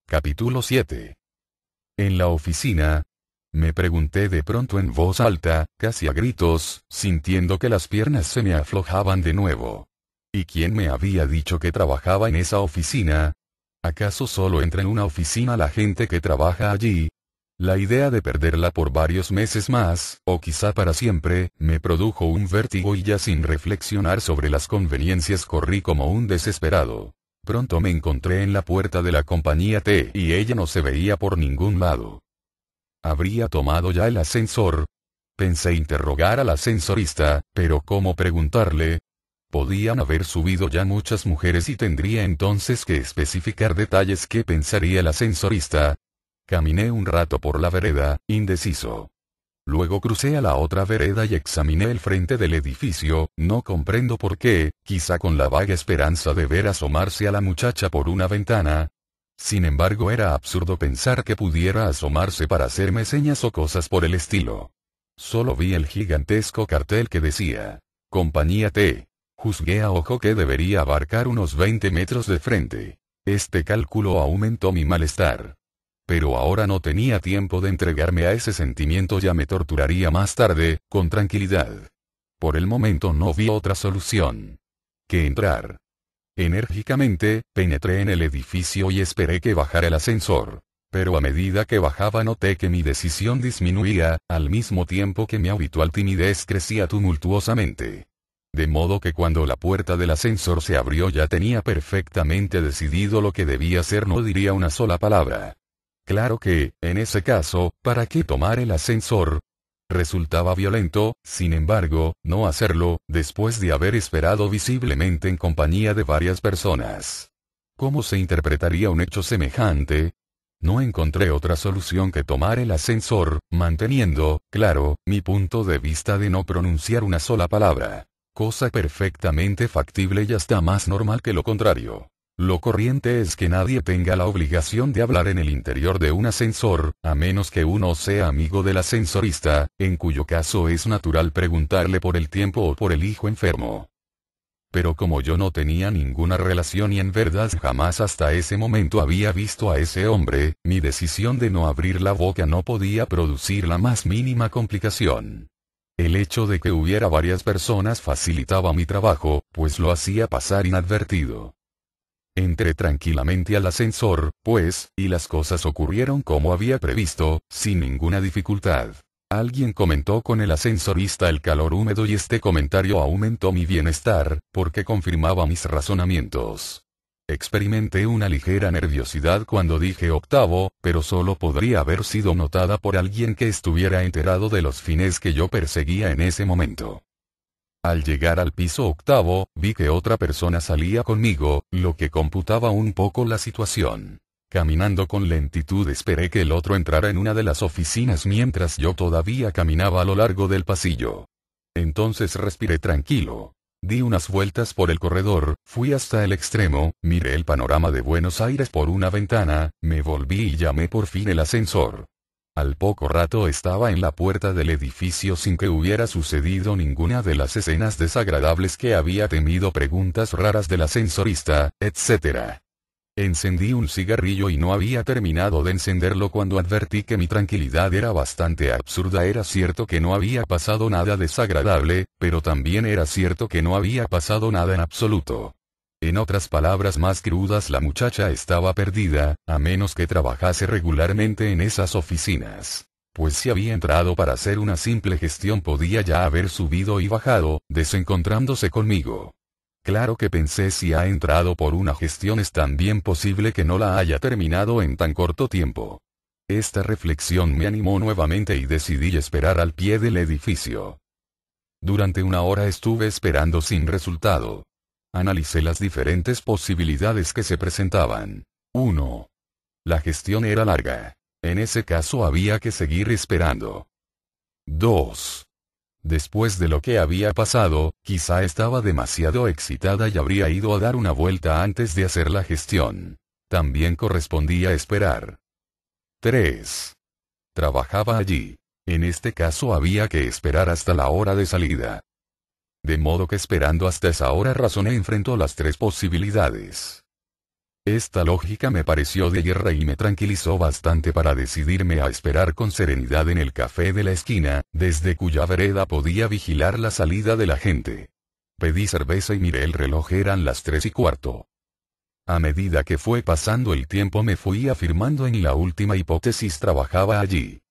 S1: Capítulo 7. En la oficina, me pregunté de pronto en voz alta, casi a gritos, sintiendo que las piernas se me aflojaban de nuevo. ¿Y quién me había dicho que trabajaba en esa oficina? ¿Acaso solo entra en una oficina la gente que trabaja allí? La idea de perderla por varios meses más, o quizá para siempre, me produjo un vértigo y ya sin reflexionar sobre las conveniencias corrí como un desesperado. Pronto me encontré en la puerta de la compañía T y ella no se veía por ningún lado. ¿Habría tomado ya el ascensor? Pensé interrogar al ascensorista, pero ¿cómo preguntarle? Podían haber subido ya muchas mujeres y tendría entonces que especificar detalles. ¿Qué pensaría el ascensorista? Caminé un rato por la vereda, indeciso. Luego crucé a la otra vereda y examiné el frente del edificio, no comprendo por qué, quizá con la vaga esperanza de ver asomarse a la muchacha por una ventana. Sin embargo, era absurdo pensar que pudiera asomarse para hacerme señas o cosas por el estilo. Solo vi el gigantesco cartel que decía, Compañía T. Juzgué a ojo que debería abarcar unos 20 metros de frente. Este cálculo aumentó mi malestar. Pero ahora no tenía tiempo de entregarme a ese sentimiento, ya me torturaría más tarde, con tranquilidad. Por el momento no vi otra solución que entrar. Enérgicamente, penetré en el edificio y esperé que bajara el ascensor. Pero a medida que bajaba noté que mi decisión disminuía, al mismo tiempo que mi habitual timidez crecía tumultuosamente. De modo que cuando la puerta del ascensor se abrió ya tenía perfectamente decidido lo que debía hacer, no diría una sola palabra. Claro que, en ese caso, ¿para qué tomar el ascensor? Resultaba violento, sin embargo, no hacerlo, después de haber esperado visiblemente en compañía de varias personas. ¿Cómo se interpretaría un hecho semejante? No encontré otra solución que tomar el ascensor, manteniendo, claro, mi punto de vista de no pronunciar una sola palabra. Cosa perfectamente factible y hasta más normal que lo contrario. Lo corriente es que nadie tenga la obligación de hablar en el interior de un ascensor, a menos que uno sea amigo del ascensorista, en cuyo caso es natural preguntarle por el tiempo o por el hijo enfermo. Pero como yo no tenía ninguna relación y en verdad jamás hasta ese momento había visto a ese hombre, mi decisión de no abrir la boca no podía producir la más mínima complicación. El hecho de que hubiera varias personas facilitaba mi trabajo, pues lo hacía pasar inadvertido. Entré tranquilamente al ascensor, pues, y las cosas ocurrieron como había previsto, sin ninguna dificultad. Alguien comentó con el ascensorista el calor húmedo y este comentario aumentó mi bienestar, porque confirmaba mis razonamientos. Experimenté una ligera nerviosidad cuando dije octavo, pero solo podría haber sido notada por alguien que estuviera enterado de los fines que yo perseguía en ese momento. Al llegar al piso octavo, vi que otra persona salía conmigo, lo que computaba un poco la situación. Caminando con lentitud esperé que el otro entrara en una de las oficinas mientras yo todavía caminaba a lo largo del pasillo. Entonces respiré tranquilo. Di unas vueltas por el corredor, fui hasta el extremo, miré el panorama de Buenos Aires por una ventana, me volví y llamé por fin el ascensor. Al poco rato estaba en la puerta del edificio sin que hubiera sucedido ninguna de las escenas desagradables que había temido, preguntas raras del ascensorista, etc. Encendí un cigarrillo y no había terminado de encenderlo cuando advertí que mi tranquilidad era bastante absurda. Era cierto que no había pasado nada desagradable, pero también era cierto que no había pasado nada en absoluto. En otras palabras más crudas, la muchacha estaba perdida, a menos que trabajase regularmente en esas oficinas. pues si había entrado para hacer una simple gestión podía ya haber subido y bajado, desencontrándose conmigo. Claro que pensé, si ha entrado por una gestión es también posible que no la haya terminado en tan corto tiempo. Esta reflexión me animó nuevamente y decidí esperar al pie del edificio. Durante una hora estuve esperando sin resultado. Analicé las diferentes posibilidades que se presentaban. 1. La gestión era larga. En ese caso había que seguir esperando. 2. Después de lo que había pasado, quizá estaba demasiado excitada y habría ido a dar una vuelta antes de hacer la gestión. También correspondía esperar. 3. Trabajaba allí. En este caso había que esperar hasta la hora de salida. De modo que esperando hasta esa hora razoné enfrente a las tres posibilidades. Esta lógica me pareció de hierro y me tranquilizó bastante para decidirme a esperar con serenidad en el café de la esquina, desde cuya vereda podía vigilar la salida de la gente. Pedí cerveza y miré el reloj, eran las 3:15. A medida que fue pasando el tiempo me fui afirmando en la última hipótesis, trabajaba allí.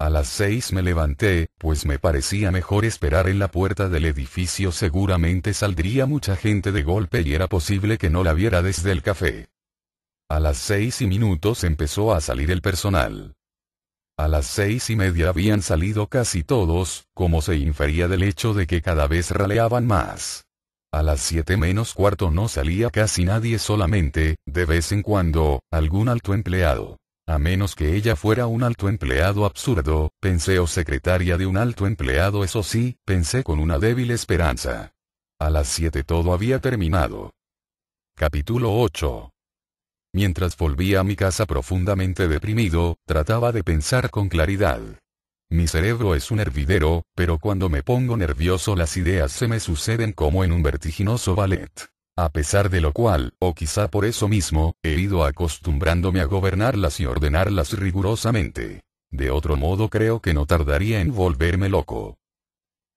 S1: A las 6 me levanté, pues me parecía mejor esperar en la puerta del edificio, seguramente saldría mucha gente de golpe y era posible que no la viera desde el café. A las 6:00 empezó a salir el personal. A las 6:30 habían salido casi todos, como se infería del hecho de que cada vez raleaban más. A las 7:45 no salía casi nadie, solamente, de vez en cuando, algún alto empleado. A menos que ella fuera un alto empleado absurdo, pensé, o secretaria de un alto empleado, eso sí, pensé con una débil esperanza. A las 7 todo había terminado. Capítulo 8. Mientras volvía a mi casa profundamente deprimido, trataba de pensar con claridad. Mi cerebro es un hervidero, pero cuando me pongo nervioso las ideas se me suceden como en un vertiginoso ballet. A pesar de lo cual, o quizá por eso mismo, he ido acostumbrándome a gobernarlas y ordenarlas rigurosamente. De otro modo creo que no tardaría en volverme loco.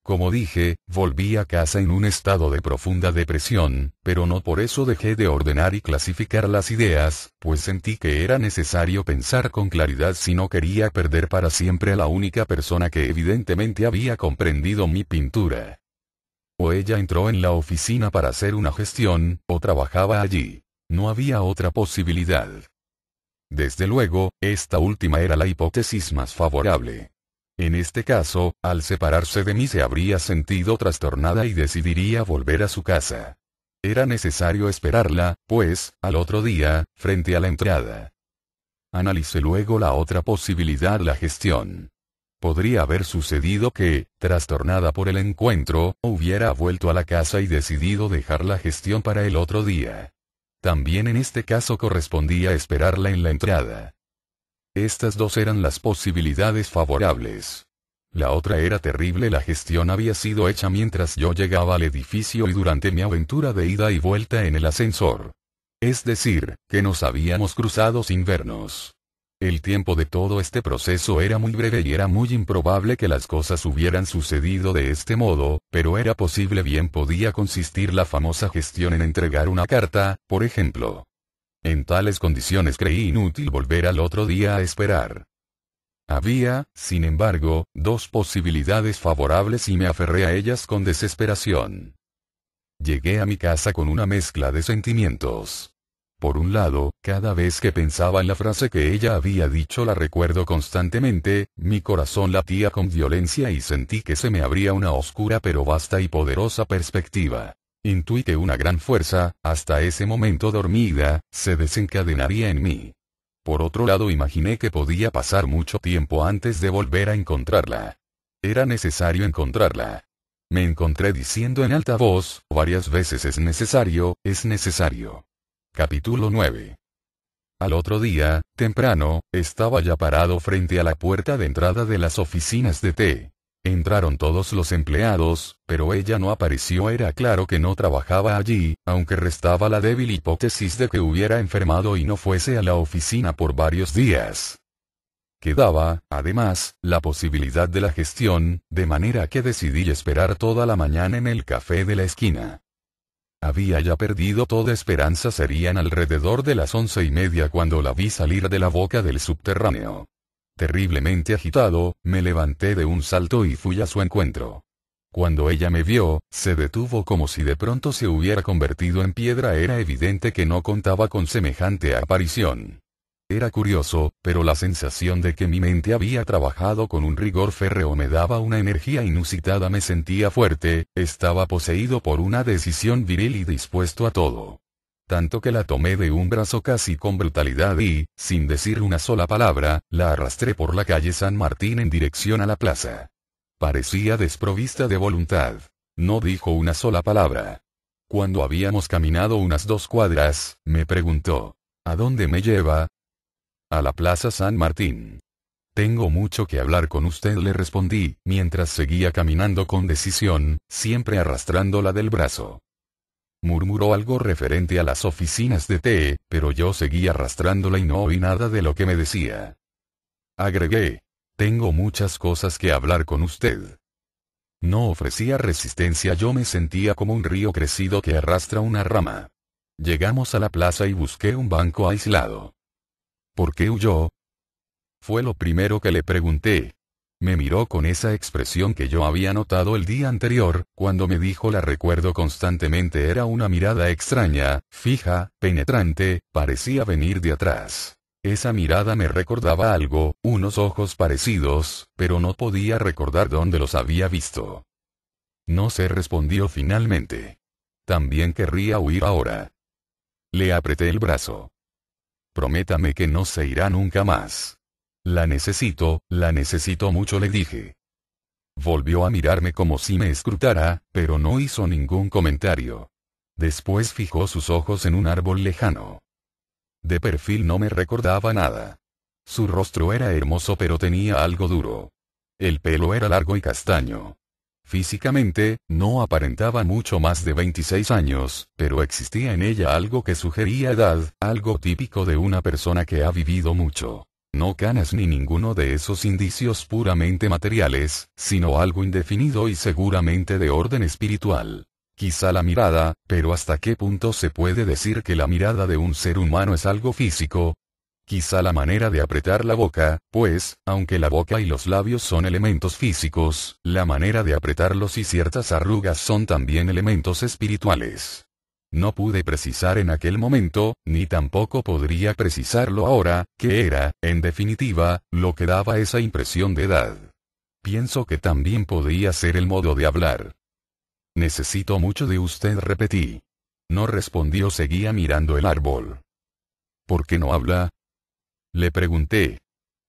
S1: Como dije, volví a casa en un estado de profunda depresión, pero no por eso dejé de ordenar y clasificar las ideas, pues sentí que era necesario pensar con claridad si no quería perder para siempre a la única persona que evidentemente había comprendido mi pintura. O ella entró en la oficina para hacer una gestión, o trabajaba allí. No había otra posibilidad. Desde luego, esta última era la hipótesis más favorable. En este caso, al separarse de mí se habría sentido trastornada y decidiría volver a su casa. Era necesario esperarla, pues, al otro día, frente a la entrada. Analicé luego la otra posibilidad, la gestión. Podría haber sucedido que, trastornada por el encuentro, hubiera vuelto a la casa y decidido dejar la gestión para el otro día. También en este caso correspondía esperarla en la entrada. Estas dos eran las posibilidades favorables. La otra era terrible, la gestión había sido hecha mientras yo llegaba al edificio y durante mi aventura de ida y vuelta en el ascensor. Es decir, que nos habíamos cruzado sin vernos. El tiempo de todo este proceso era muy breve y era muy improbable que las cosas hubieran sucedido de este modo, pero era posible, bien podía consistir la famosa gestión en entregar una carta, por ejemplo. En tales condiciones creí inútil volver al otro día a esperar. Había, sin embargo, dos posibilidades favorables y me aferré a ellas con desesperación. Llegué a mi casa con una mezcla de sentimientos. Por un lado, cada vez que pensaba en la frase que ella había dicho la recuerdo constantemente, mi corazón latía con violencia y sentí que se me abría una oscura pero vasta y poderosa perspectiva. Intuí que una gran fuerza, hasta ese momento dormida, se desencadenaría en mí. Por otro lado, imaginé que podía pasar mucho tiempo antes de volver a encontrarla. Era necesario encontrarla. Me encontré diciendo en alta voz, varias veces: es necesario, es necesario. Capítulo 9. Al otro día, temprano, estaba ya parado frente a la puerta de entrada de las oficinas de T. Entraron todos los empleados, pero ella no apareció. Era claro que no trabajaba allí, aunque restaba la débil hipótesis de que hubiera enfermado y no fuese a la oficina por varios días. Quedaba, además, la posibilidad de la gestión, de manera que decidí esperar toda la mañana en el café de la esquina. Había ya perdido toda esperanza. Serían alrededor de las 11:30 cuando la vi salir de la boca del subterráneo. Terriblemente agitado, me levanté de un salto y fui a su encuentro. Cuando ella me vio, se detuvo como si de pronto se hubiera convertido en piedra. Era evidente que no contaba con semejante aparición. Era curioso, pero la sensación de que mi mente había trabajado con un rigor férreo me daba una energía inusitada. Me sentía fuerte, estaba poseído por una decisión viril y dispuesto a todo. Tanto que la tomé de un brazo casi con brutalidad y, sin decir una sola palabra, la arrastré por la calle San Martín en dirección a la plaza. Parecía desprovista de voluntad. No dijo una sola palabra. Cuando habíamos caminado unas 2 cuadras, me preguntó: ¿A dónde me lleva? A la plaza San Martín. Tengo mucho que hablar con usted, le respondí, mientras seguía caminando con decisión, siempre arrastrándola del brazo. Murmuró algo referente a las oficinas de TE, pero yo seguí arrastrándola y no oí nada de lo que me decía. Agregué: tengo muchas cosas que hablar con usted. No ofrecía resistencia. Yo me sentía como un río crecido que arrastra una rama. Llegamos a la plaza y busqué un banco aislado. ¿Por qué huyó? Fue lo primero que le pregunté. Me miró con esa expresión que yo había notado el día anterior, cuando me dijo, la recuerdo constantemente. Era una mirada extraña, fija, penetrante, parecía venir de atrás. Esa mirada me recordaba algo, unos ojos parecidos, pero no podía recordar dónde los había visto. No sé, respondió finalmente. También querría huir ahora. Le apreté el brazo. Prométame que no se irá nunca más. La necesito mucho, le dije. Volvió a mirarme como si me escrutara, pero no hizo ningún comentario. Después fijó sus ojos en un árbol lejano. De perfil no me recordaba nada. Su rostro era hermoso, pero tenía algo duro. El pelo era largo y castaño. Físicamente, no aparentaba mucho más de 26 años, pero existía en ella algo que sugería edad, algo típico de una persona que ha vivido mucho. No canas ni ninguno de esos indicios puramente materiales, sino algo indefinido y seguramente de orden espiritual. Quizá la mirada, pero ¿hasta qué punto se puede decir que la mirada de un ser humano es algo físico? Quizá la manera de apretar la boca, pues, aunque la boca y los labios son elementos físicos, la manera de apretarlos y ciertas arrugas son también elementos espirituales. No pude precisar en aquel momento, ni tampoco podría precisarlo ahora, qué era, en definitiva, lo que daba esa impresión de edad. Pienso que también podía ser el modo de hablar. Necesito mucho de usted, repetí. No respondió, seguía mirando el árbol. ¿Por qué no habla? Le pregunté.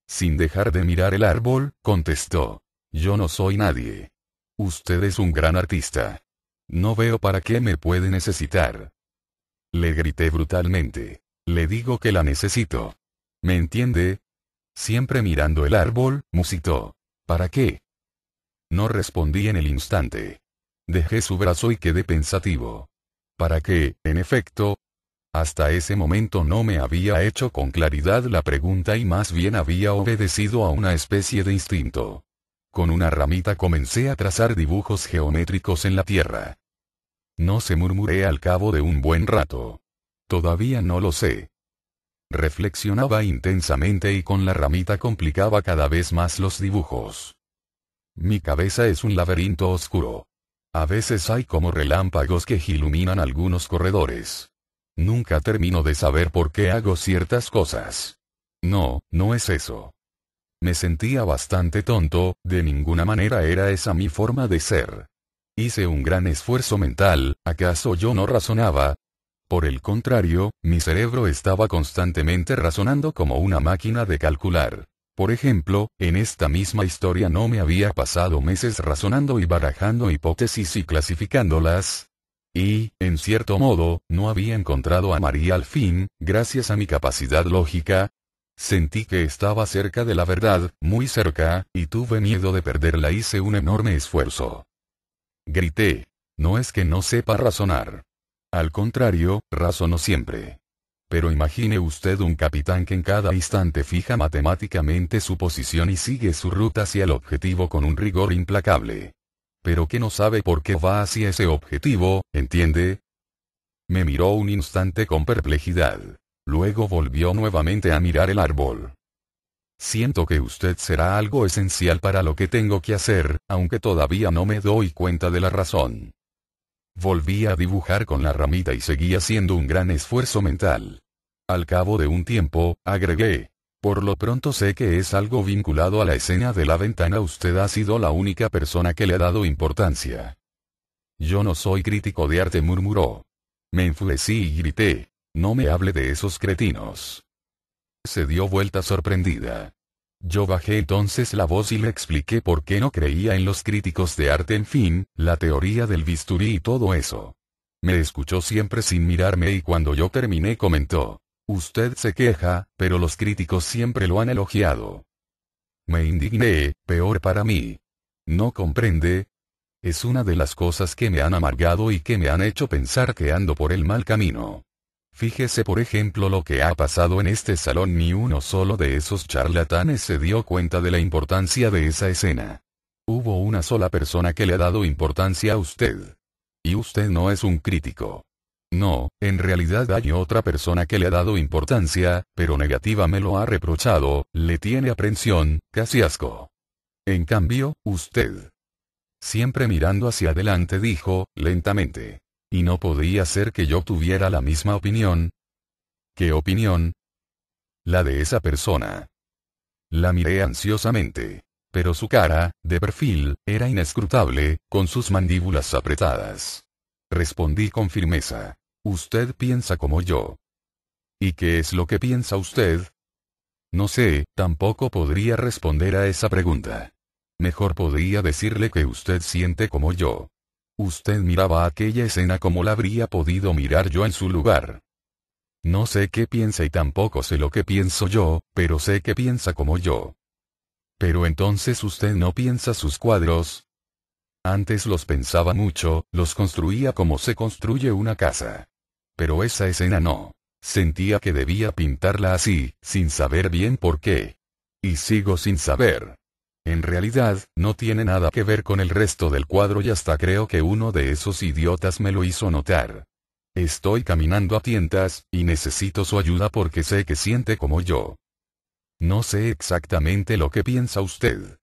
S1: Sin dejar de mirar el árbol, contestó. Yo no soy nadie. Usted es un gran artista. No veo para qué me puede necesitar. Le grité brutalmente. Le digo que la necesito. ¿Me entiende? Siempre mirando el árbol, musitó. ¿Para qué? No respondí en el instante. Dejé su brazo y quedé pensativo. ¿Para qué, en efecto? Hasta ese momento no me había hecho con claridad la pregunta y más bien había obedecido a una especie de instinto. Con una ramita comencé a trazar dibujos geométricos en la tierra. No sé, murmuré al cabo de un buen rato. Todavía no lo sé. Reflexionaba intensamente y con la ramita complicaba cada vez más los dibujos. Mi cabeza es un laberinto oscuro. A veces hay como relámpagos que iluminan algunos corredores. Nunca termino de saber por qué hago ciertas cosas. No, no es eso. Me sentía bastante tonto, de ninguna manera era esa mi forma de ser. Hice un gran esfuerzo mental, ¿acaso yo no razonaba? Por el contrario, mi cerebro estaba constantemente razonando como una máquina de calcular. Por ejemplo, en esta misma historia no me había pasado meses razonando y barajando hipótesis y clasificándolas. Y, en cierto modo, no había encontrado a María al fin, gracias a mi capacidad lógica. Sentí que estaba cerca de la verdad, muy cerca, y tuve miedo de perderla. Hice un enorme esfuerzo. Grité. No es que no sepa razonar. Al contrario, razono siempre. Pero imagine usted un capitán que en cada instante fija matemáticamente su posición y sigue su ruta hacia el objetivo con un rigor implacable. Pero que no sabe por qué va hacia ese objetivo, ¿entiende? Me miró un instante con perplejidad. Luego volvió nuevamente a mirar el árbol. Siento que usted será algo esencial para lo que tengo que hacer, aunque todavía no me doy cuenta de la razón. Volví a dibujar con la ramita y seguí haciendo un gran esfuerzo mental. Al cabo de un tiempo, agregué. Por lo pronto sé que es algo vinculado a la escena de la ventana. Usted ha sido la única persona que le ha dado importancia. Yo no soy crítico de arte, murmuró. Me enfurecí y grité. No me hable de esos cretinos. Se dio vuelta sorprendida. Yo bajé entonces la voz y le expliqué por qué no creía en los críticos de arte, en fin, la teoría del bisturí y todo eso. Me escuchó siempre sin mirarme y cuando yo terminé comentó. Usted se queja, pero los críticos siempre lo han elogiado. Me indigné, peor para mí. ¿No comprende? Es una de las cosas que me han amargado y que me han hecho pensar que ando por el mal camino. Fíjese por ejemplo lo que ha pasado en este salón. Ni uno solo de esos charlatanes se dio cuenta de la importancia de esa escena. Hubo una sola persona que le ha dado importancia a usted. Y usted no es un crítico. No, en realidad hay otra persona que le ha dado importancia, pero negativa, me lo ha reprochado, le tiene aprensión, casi asco. En cambio, usted. Siempre mirando hacia adelante dijo, lentamente. ¿Y no podría ser que yo tuviera la misma opinión? ¿Qué opinión? La de esa persona. La miré ansiosamente. Pero su cara, de perfil, era inescrutable, con sus mandíbulas apretadas. Respondí con firmeza. Usted piensa como yo. ¿Y qué es lo que piensa usted? No sé, tampoco podría responder a esa pregunta. Mejor podría decirle que usted siente como yo. Usted miraba aquella escena como la habría podido mirar yo en su lugar. No sé qué piensa y tampoco sé lo que pienso yo, pero sé que piensa como yo. Pero entonces usted no piensa sus cuadros. Antes los pensaba mucho, los construía como se construye una casa. Pero esa escena no. Sentía que debía pintarla así, sin saber bien por qué. Y sigo sin saber. En realidad, no tiene nada que ver con el resto del cuadro y hasta creo que uno de esos idiotas me lo hizo notar. Estoy caminando a tientas, y necesito su ayuda porque sé que siente como yo. No sé exactamente lo que piensa usted.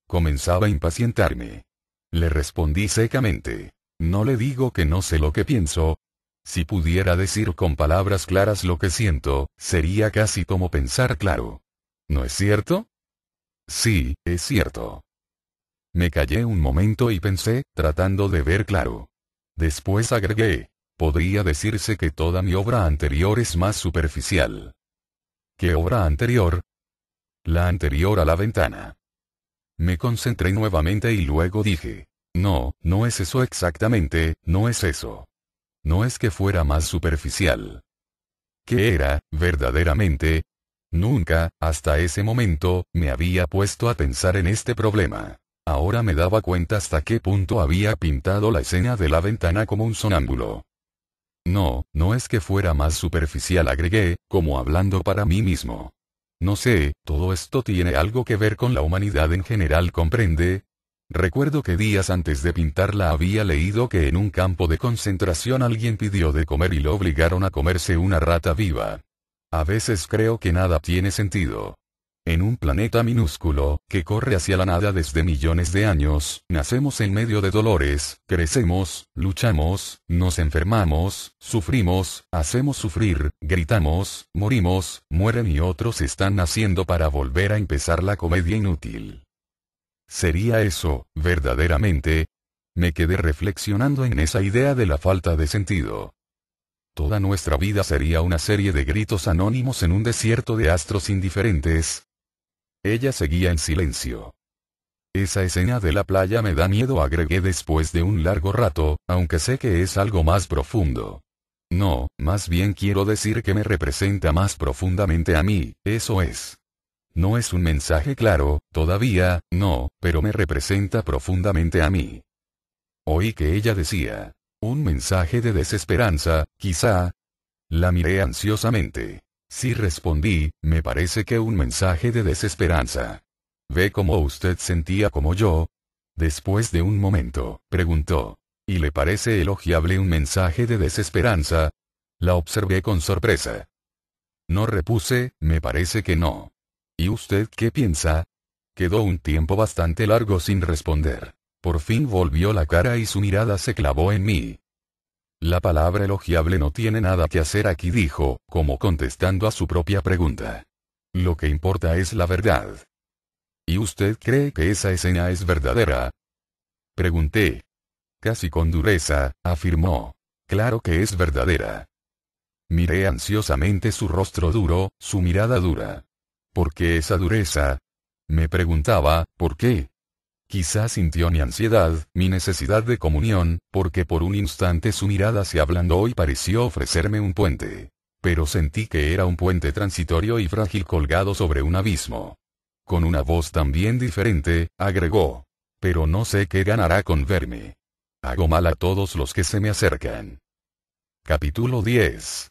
S1: Comenzaba a impacientarme. Le respondí secamente. No le digo que no sé lo que pienso. Si pudiera decir con palabras claras lo que siento, sería casi como pensar claro. ¿No es cierto? Sí, es cierto. Me callé un momento y pensé, tratando de ver claro. Después agregué, podría decirse que toda mi obra anterior es más superficial. ¿Qué obra anterior? La anterior a la ventana. Me concentré nuevamente y luego dije, no, no es eso exactamente, no es eso. No es que fuera más superficial. ¿Qué era, verdaderamente? Nunca, hasta ese momento, me había puesto a pensar en este problema. Ahora me daba cuenta hasta qué punto había pintado la escena de la ventana como un sonámbulo. No, no es que fuera más superficial, agregué, como hablando para mí mismo. No sé, todo esto tiene algo que ver con la humanidad en general, ¿comprende? Recuerdo que días antes de pintarla había leído que en un campo de concentración alguien pidió de comer y lo obligaron a comerse una rata viva. A veces creo que nada tiene sentido. En un planeta minúsculo, que corre hacia la nada desde millones de años, nacemos en medio de dolores, crecemos, luchamos, nos enfermamos, sufrimos, hacemos sufrir, gritamos, morimos, mueren y otros están naciendo para volver a empezar la comedia inútil. ¿Sería eso, verdaderamente? Me quedé reflexionando en esa idea de la falta de sentido. Toda nuestra vida sería una serie de gritos anónimos en un desierto de astros indiferentes. Ella seguía en silencio. Esa escena de la playa me da miedo, agregué después de un largo rato, aunque sé que es algo más profundo. No, más bien quiero decir que me representa más profundamente a mí, eso es. No es un mensaje claro, todavía, no, pero me representa profundamente a mí. Oí que ella decía, un mensaje de desesperanza, quizá. La miré ansiosamente. Sí, respondí, me parece que un mensaje de desesperanza. ¿Ve cómo usted sentía como yo? Después de un momento, preguntó. ¿Y le parece elogiable un mensaje de desesperanza? La observé con sorpresa. No, repuse, me parece que no. ¿Y usted qué piensa? Quedó un tiempo bastante largo sin responder. Por fin volvió la cara y su mirada se clavó en mí. La palabra elogiable no tiene nada que hacer aquí, dijo, como contestando a su propia pregunta. Lo que importa es la verdad. ¿Y usted cree que esa escena es verdadera? Pregunté. Casi con dureza, afirmó. Claro que es verdadera. Miré ansiosamente su rostro duro, su mirada dura. ¿Por qué esa dureza? Me preguntaba, ¿por qué? Quizás sintió mi ansiedad, mi necesidad de comunión, porque por un instante su mirada se ablandó y pareció ofrecerme un puente. Pero sentí que era un puente transitorio y frágil colgado sobre un abismo. Con una voz también diferente, agregó. Pero no sé qué ganará con verme. Hago mal a todos los que se me acercan. Capítulo 10.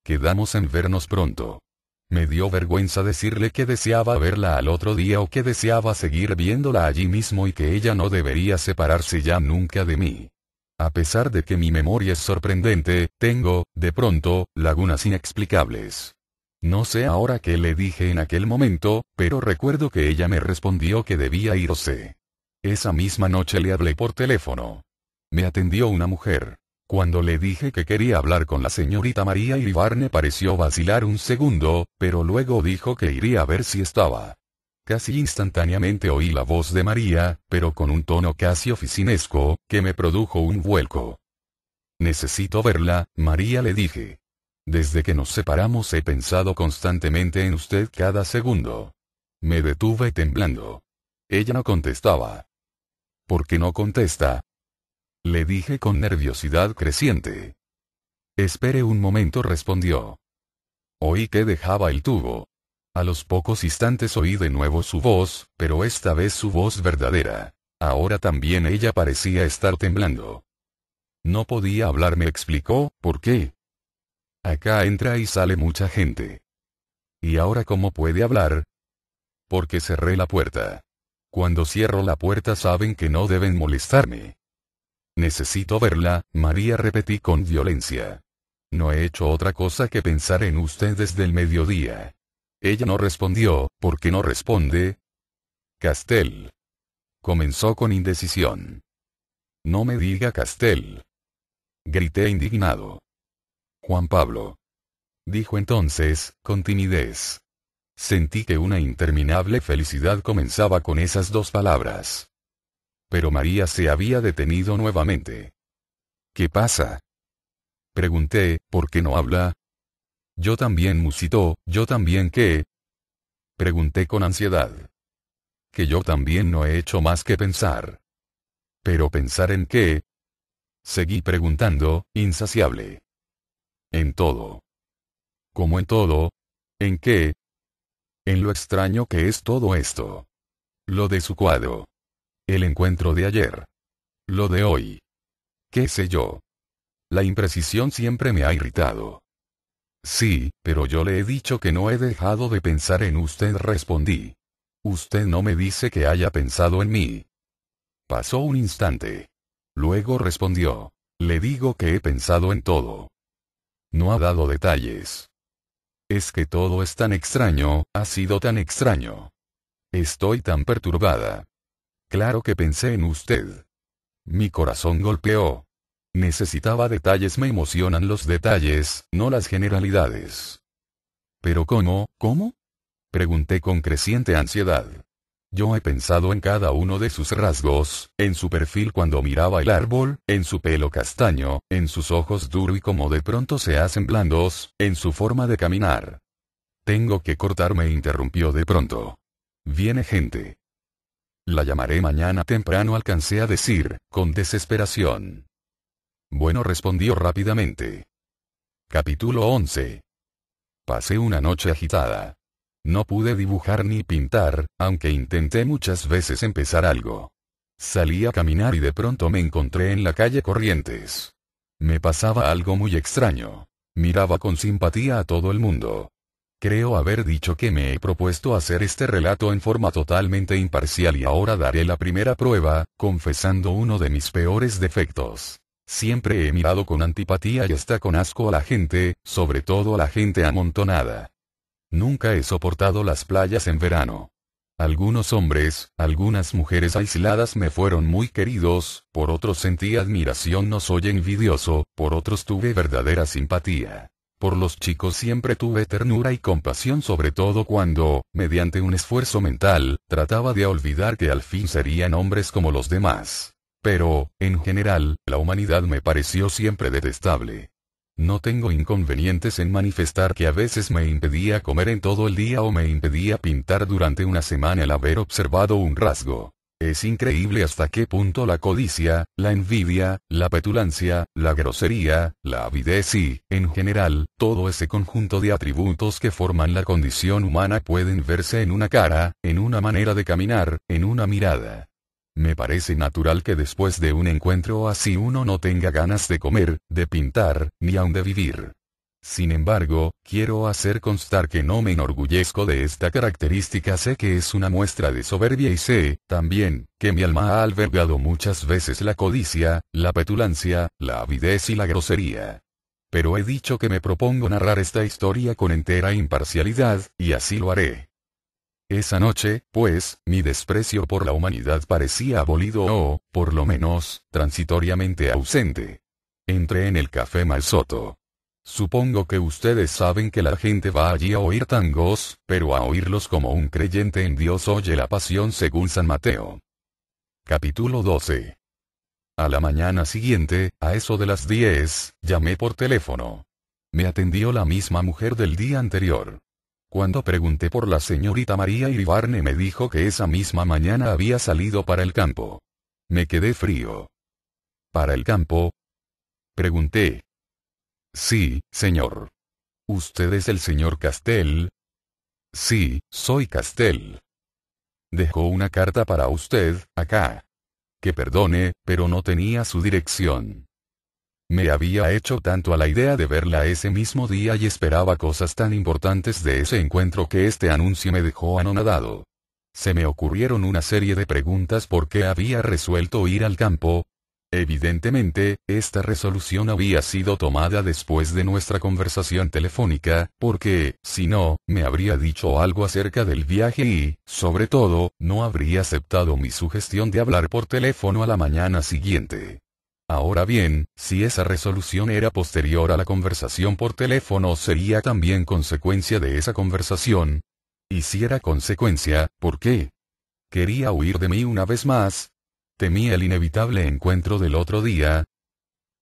S1: Quedamos en vernos pronto. Me dio vergüenza decirle que deseaba verla al otro día o que deseaba seguir viéndola allí mismo y que ella no debería separarse ya nunca de mí. A pesar de que mi memoria es sorprendente, tengo, de pronto, lagunas inexplicables. No sé ahora qué le dije en aquel momento, pero recuerdo que ella me respondió que debía irse. Esa misma noche le hablé por teléfono. Me atendió una mujer. Cuando le dije que quería hablar con la señorita María Iribarne pareció vacilar un segundo, pero luego dijo que iría a ver si estaba. Casi instantáneamente oí la voz de María, pero con un tono casi oficinesco, que me produjo un vuelco. Necesito verla, María, le dije. Desde que nos separamos he pensado constantemente en usted cada segundo. Me detuve temblando. Ella no contestaba. ¿Por qué no contesta? Le dije con nerviosidad creciente. Espere un momento, respondió. Oí que dejaba el tubo. A los pocos instantes oí de nuevo su voz, pero esta vez su voz verdadera. Ahora también ella parecía estar temblando. No podía hablar, me explicó. ¿Por qué? Acá entra y sale mucha gente. ¿Y ahora cómo puede hablar? Porque cerré la puerta. Cuando cierro la puerta saben que no deben molestarme. Necesito verla, María, repetí con violencia. No he hecho otra cosa que pensar en usted desde el mediodía. Ella no respondió. ¿Por qué no responde? Castel. Comenzó con indecisión. No me diga Castel. Grité indignado. Juan Pablo. Dijo entonces, con timidez. Sentí que una interminable felicidad comenzaba con esas dos palabras. Pero María se había detenido nuevamente. ¿Qué pasa? Pregunté. ¿Por qué no habla? Yo también, musitó. ¿Yo también qué? Pregunté con ansiedad. Que yo también no he hecho más que pensar. ¿Pero pensar en qué? Seguí preguntando, insaciable. En todo. ¿Cómo en todo? ¿En qué? En lo extraño que es todo esto. Lo de su cuadro. El encuentro de ayer. Lo de hoy. ¿Qué sé yo? La imprecisión siempre me ha irritado. Sí, pero yo le he dicho que no he dejado de pensar en usted, respondí. Usted no me dice que haya pensado en mí. Pasó un instante. Luego respondió. Le digo que he pensado en todo. No ha dado detalles. Es que todo es tan extraño, ha sido tan extraño. Estoy tan perturbada. Claro que pensé en usted. Mi corazón golpeó. Necesitaba detalles, me emocionan los detalles, no las generalidades. ¿Pero cómo? Pregunté con creciente ansiedad. Yo he pensado en cada uno de sus rasgos, en su perfil cuando miraba el árbol, en su pelo castaño, en sus ojos duro y como de pronto se hacen blandos, en su forma de caminar. Tengo que cortarme, interrumpió de pronto. Viene gente. La llamaré mañana temprano, alcancé a decir, con desesperación. Bueno, respondió rápidamente. Capítulo 11. Pasé una noche agitada. No pude dibujar ni pintar, aunque intenté muchas veces empezar algo. Salí a caminar y de pronto me encontré en la calle Corrientes. Me pasaba algo muy extraño. Miraba con simpatía a todo el mundo. Creo haber dicho que me he propuesto hacer este relato en forma totalmente imparcial y ahora daré la primera prueba, confesando uno de mis peores defectos. Siempre he mirado con antipatía y hasta con asco a la gente, sobre todo a la gente amontonada. Nunca he soportado las playas en verano. Algunos hombres, algunas mujeres aisladas me fueron muy queridos, por otros sentí admiración, no soy envidioso, por otros tuve verdadera simpatía. Por los chicos siempre tuve ternura y compasión, sobre todo cuando, mediante un esfuerzo mental, trataba de olvidar que al fin serían hombres como los demás. Pero, en general, la humanidad me pareció siempre detestable. No tengo inconvenientes en manifestar que a veces me impedía comer en todo el día o me impedía pintar durante una semana el haber observado un rasgo. Es increíble hasta qué punto la codicia, la envidia, la petulancia, la grosería, la avidez y, en general, todo ese conjunto de atributos que forman la condición humana pueden verse en una cara, en una manera de caminar, en una mirada. Me parece natural que después de un encuentro así uno no tenga ganas de comer, de pintar, ni aun de vivir. Sin embargo, quiero hacer constar que no me enorgullezco de esta característica, sé que es una muestra de soberbia y sé, también, que mi alma ha albergado muchas veces la codicia, la petulancia, la avidez y la grosería. Pero he dicho que me propongo narrar esta historia con entera imparcialidad, y así lo haré. Esa noche, pues, mi desprecio por la humanidad parecía abolido o, por lo menos, transitoriamente ausente. Entré en el Café Malsotto. Supongo que ustedes saben que la gente va allí a oír tangos, pero a oírlos como un creyente en Dios oye la Pasión según San Mateo. Capítulo 12. A la mañana siguiente, a eso de las 10, llamé por teléfono. Me atendió la misma mujer del día anterior. Cuando pregunté por la señorita María Iribarne me dijo que esa misma mañana había salido para el campo. Me quedé frío. ¿Para el campo?, pregunté. Sí, señor. ¿Usted es el señor Castell? Sí, soy Castell. Dejó una carta para usted, acá. Que perdone, pero no tenía su dirección. Me había hecho tanto a la idea de verla ese mismo día y esperaba cosas tan importantes de ese encuentro que este anuncio me dejó anonadado. Se me ocurrieron una serie de preguntas por qué había resuelto ir al campo. Evidentemente, esta resolución había sido tomada después de nuestra conversación telefónica, porque, si no, me habría dicho algo acerca del viaje y, sobre todo, no habría aceptado mi sugestión de hablar por teléfono a la mañana siguiente. Ahora bien, si esa resolución era posterior a la conversación por teléfono, sería también consecuencia de esa conversación. Y si era consecuencia, ¿por qué? ¿Quería huir de mí una vez más? ¿Temía el inevitable encuentro del otro día?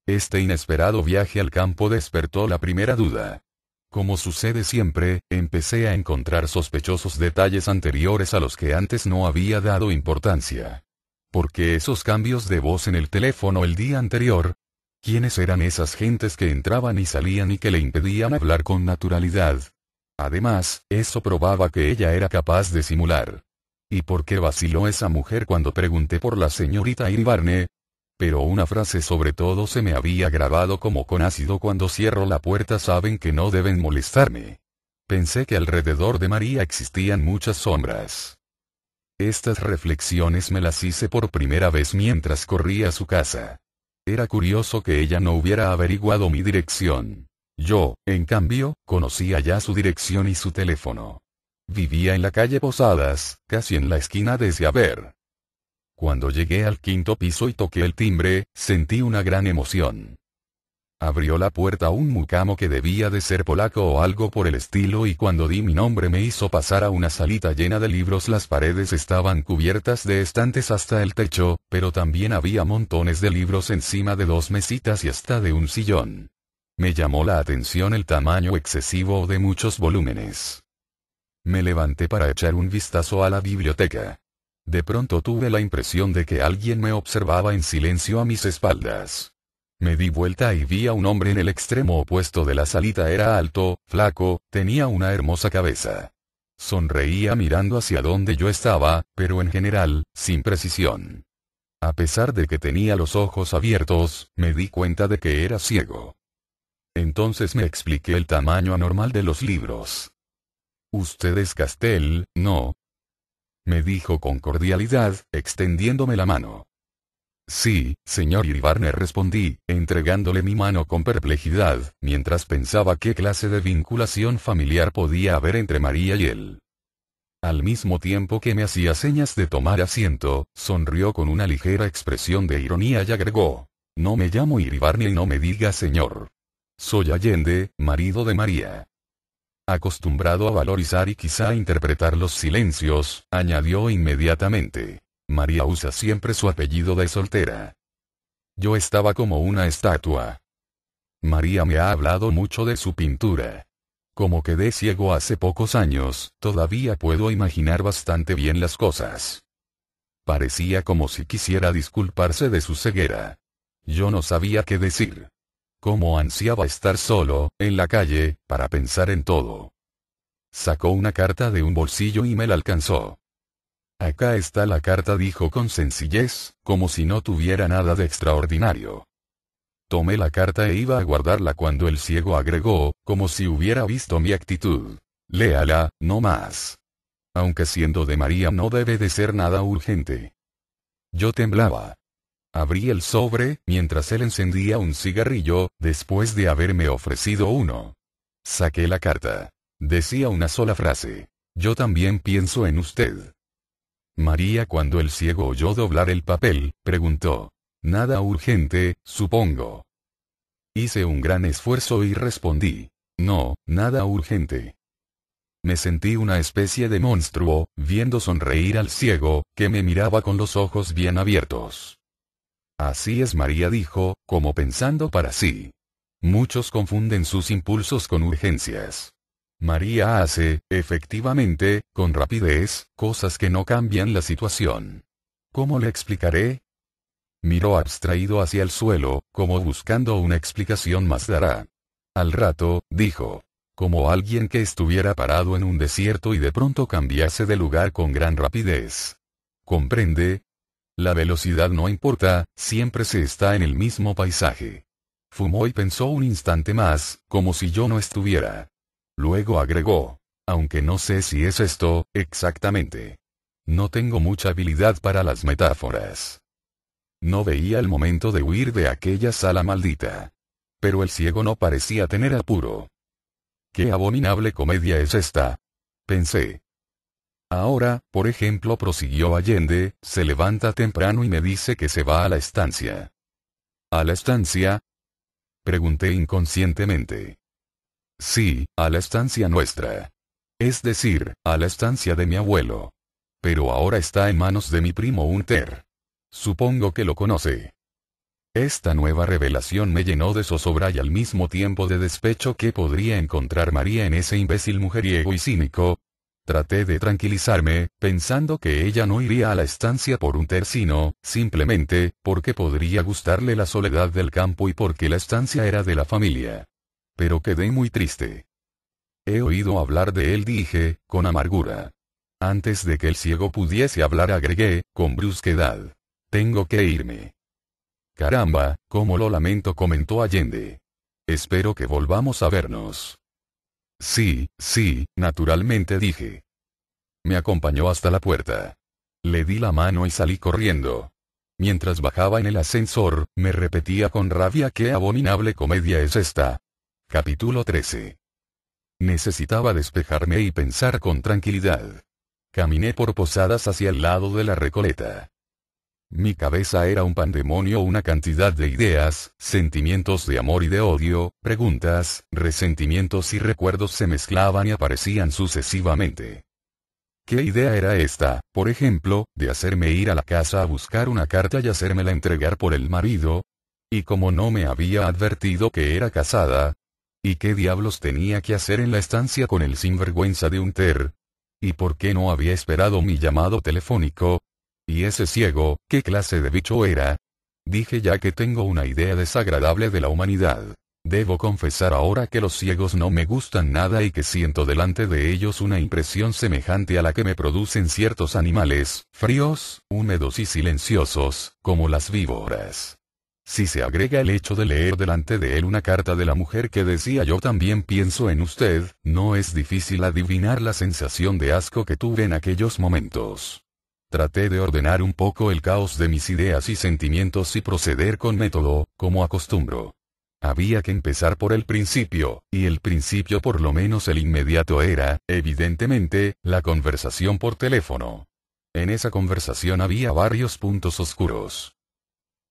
S1: Este inesperado viaje al campo despertó la primera duda. Como sucede siempre, empecé a encontrar sospechosos detalles anteriores a los que antes no había dado importancia. ¿Por qué esos cambios de voz en el teléfono el día anterior? ¿Quiénes eran esas gentes que entraban y salían y que le impedían hablar con naturalidad? Además, eso probaba que ella era capaz de simular. ¿Y por qué vaciló esa mujer cuando pregunté por la señorita Iribarne? Pero una frase sobre todo se me había grabado como con ácido: cuando cierro la puerta saben que no deben molestarme. Pensé que alrededor de María existían muchas sombras. Estas reflexiones me las hice por primera vez mientras corría a su casa. Era curioso que ella no hubiera averiguado mi dirección. Yo, en cambio, conocía ya su dirección y su teléfono. Vivía en la calle Posadas, casi en la esquina de Seaver. Cuando llegué al 5º piso y toqué el timbre, sentí una gran emoción. Abrió la puerta un mucamo que debía de ser polaco o algo por el estilo, y cuando di mi nombre me hizo pasar a una salita llena de libros. Las paredes estaban cubiertas de estantes hasta el techo, pero también había montones de libros encima de 2 mesitas y hasta de un sillón. Me llamó la atención el tamaño excesivo de muchos volúmenes. Me levanté para echar un vistazo a la biblioteca. De pronto tuve la impresión de que alguien me observaba en silencio a mis espaldas. Me di vuelta y vi a un hombre en el extremo opuesto de la salita. Era alto, flaco, tenía una hermosa cabeza. Sonreía mirando hacia donde yo estaba, pero en general, sin precisión. A pesar de que tenía los ojos abiertos, me di cuenta de que era ciego. Entonces me expliqué el tamaño anormal de los libros. «Usted es Castell, ¿no?», me dijo con cordialidad, extendiéndome la mano. Sí, señor Iribarne, respondí, entregándole mi mano con perplejidad, mientras pensaba qué clase de vinculación familiar podía haber entre María y él. Al mismo tiempo que me hacía señas de tomar asiento, sonrió con una ligera expresión de ironía y agregó: no me llamo Iribarne y no me diga señor. Soy Allende, marido de María. Acostumbrado a valorizar y quizá interpretar los silencios, añadió inmediatamente: María usa siempre su apellido de soltera. Yo estaba como una estatua. María me ha hablado mucho de su pintura. Como quedé ciego hace pocos años, todavía puedo imaginar bastante bien las cosas. Parecía como si quisiera disculparse de su ceguera. Yo no sabía qué decir. Cómo ansiaba estar solo, en la calle, para pensar en todo. Sacó una carta de un bolsillo y me la alcanzó. Acá está la carta, dijo con sencillez, como si no tuviera nada de extraordinario. Tomé la carta e iba a guardarla cuando el ciego agregó, como si hubiera visto mi actitud: léala, no más. Aunque siendo de María no debe de ser nada urgente. Yo temblaba. Abrí el sobre, mientras él encendía un cigarrillo, después de haberme ofrecido uno. Saqué la carta. Decía una sola frase: yo también pienso en usted. María, cuando el ciego oyó doblar el papel, preguntó: nada urgente, supongo. Hice un gran esfuerzo y respondí: no, nada urgente. Me sentí una especie de monstruo, viendo sonreír al ciego, que me miraba con los ojos bien abiertos. Así es, María dijo, como pensando para sí. Muchos confunden sus impulsos con urgencias. María hace, efectivamente, con rapidez, cosas que no cambian la situación. ¿Cómo le explicaré? Miró abstraído hacia el suelo, como buscando una explicación más dará. Al rato, dijo: como alguien que estuviera parado en un desierto y de pronto cambiase de lugar con gran rapidez. ¿Comprende? La velocidad no importa, siempre se está en el mismo paisaje. Fumó y pensó un instante más, como si yo no estuviera. Luego agregó: aunque no sé si es esto, exactamente. No tengo mucha habilidad para las metáforas. No veía el momento de huir de aquella sala maldita. Pero el ciego no parecía tener apuro. ¡Qué abominable comedia es esta!, pensé. Ahora, por ejemplo, prosiguió Allende, se levanta temprano y me dice que se va a la estancia. ¿A la estancia?, pregunté inconscientemente. Sí, a la estancia nuestra. Es decir, a la estancia de mi abuelo. Pero ahora está en manos de mi primo Hunter. Supongo que lo conoce. Esta nueva revelación me llenó de zozobra y al mismo tiempo de despecho. ¿Qué podría encontrar María en ese imbécil mujeriego y cínico? Traté de tranquilizarme, pensando que ella no iría a la estancia por Hunter sino, simplemente, porque podría gustarle la soledad del campo y porque la estancia era de la familia. Pero quedé muy triste. He oído hablar de él, dije, con amargura. Antes de que el ciego pudiese hablar agregué, con brusquedad: tengo que irme. Caramba, cómo lo lamento, comentó Allende. Espero que volvamos a vernos. Sí, naturalmente, dije. Me acompañó hasta la puerta. Le di la mano y salí corriendo. Mientras bajaba en el ascensor, me repetía con rabia: qué abominable comedia es esta. Capítulo 13. Necesitaba despejarme y pensar con tranquilidad. Caminé por Posadas hacia el lado de la Recoleta. Mi cabeza era un pandemonio, una cantidad de ideas, sentimientos de amor y de odio, preguntas, resentimientos y recuerdos se mezclaban y aparecían sucesivamente. ¿Qué idea era esta, por ejemplo, de hacerme ir a la casa a buscar una carta y hacérmela entregar por el marido? Y como no me había advertido que era casada. ¿Y qué diablos tenía que hacer en la estancia con el sinvergüenza de Hunter? ¿Y por qué no había esperado mi llamado telefónico? ¿Y ese ciego, qué clase de bicho era? Dije ya que tengo una idea desagradable de la humanidad. Debo confesar ahora que los ciegos no me gustan nada y que siento delante de ellos una impresión semejante a la que me producen ciertos animales, fríos, húmedos y silenciosos, como las víboras. Si se agrega el hecho de leer delante de él una carta de la mujer que decía: yo también pienso en usted, no es difícil adivinar la sensación de asco que tuve en aquellos momentos. Traté de ordenar un poco el caos de mis ideas y sentimientos y proceder con método, como acostumbro. Había que empezar por el principio, y el principio, por lo menos el inmediato, era, evidentemente, la conversación por teléfono. En esa conversación había varios puntos oscuros.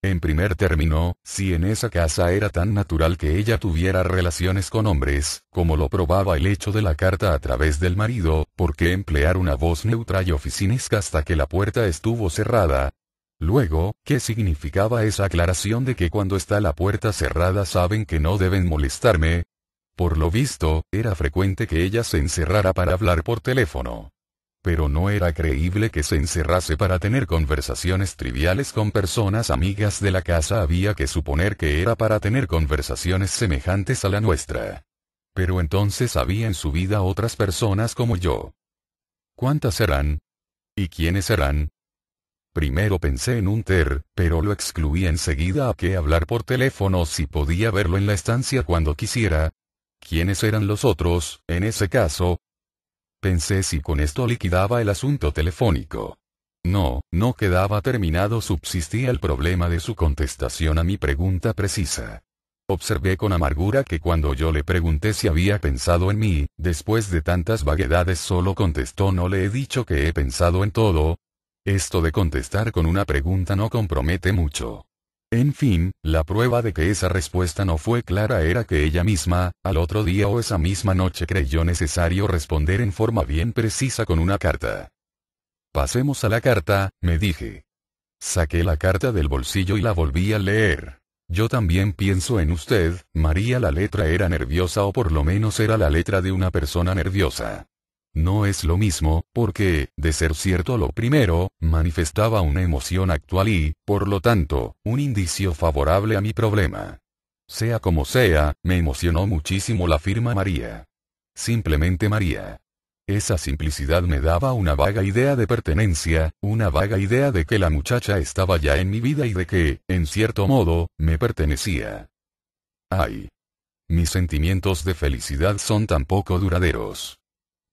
S1: En primer término, si en esa casa era tan natural que ella tuviera relaciones con hombres, como lo probaba el hecho de la carta a través del marido, ¿por qué emplear una voz neutra y oficinesca hasta que la puerta estuvo cerrada? Luego, ¿qué significaba esa aclaración de que cuando está la puerta cerrada saben que no deben molestarme? Por lo visto, era frecuente que ella se encerrara para hablar por teléfono. Pero no era creíble que se encerrase para tener conversaciones triviales con personas amigas de la casa. Había que suponer que era para tener conversaciones semejantes a la nuestra. Pero entonces había en su vida otras personas como yo. ¿Cuántas eran? ¿Y quiénes eran? Primero pensé en Hunter, pero lo excluí enseguida. ¿A qué hablar por teléfono si podía verlo en la estancia cuando quisiera? ¿Quiénes eran los otros, en ese caso? Pensé si con esto liquidaba el asunto telefónico. No quedaba terminado. Subsistía el problema de su contestación a mi pregunta precisa. Observé con amargura que cuando yo le pregunté si había pensado en mí, después de tantas vaguedades solo contestó: no le he dicho que he pensado en todo. Esto de contestar con una pregunta no compromete mucho. En fin, la prueba de que esa respuesta no fue clara era que ella misma, al otro día o esa misma noche, creyó necesario responder en forma bien precisa con una carta. Pasemos a la carta, me dije. Saqué la carta del bolsillo y la volví a leer. Yo también pienso en usted, María. La letra era nerviosa, o por lo menos era la letra de una persona nerviosa. No es lo mismo, porque, de ser cierto lo primero, manifestaba una emoción actual y, por lo tanto, un indicio favorable a mi problema. Sea como sea, me emocionó muchísimo la firma María. Simplemente María. Esa simplicidad me daba una vaga idea de pertenencia, una vaga idea de que la muchacha estaba ya en mi vida y de que, en cierto modo, me pertenecía. ¡Ay! Mis sentimientos de felicidad son tan poco duraderos.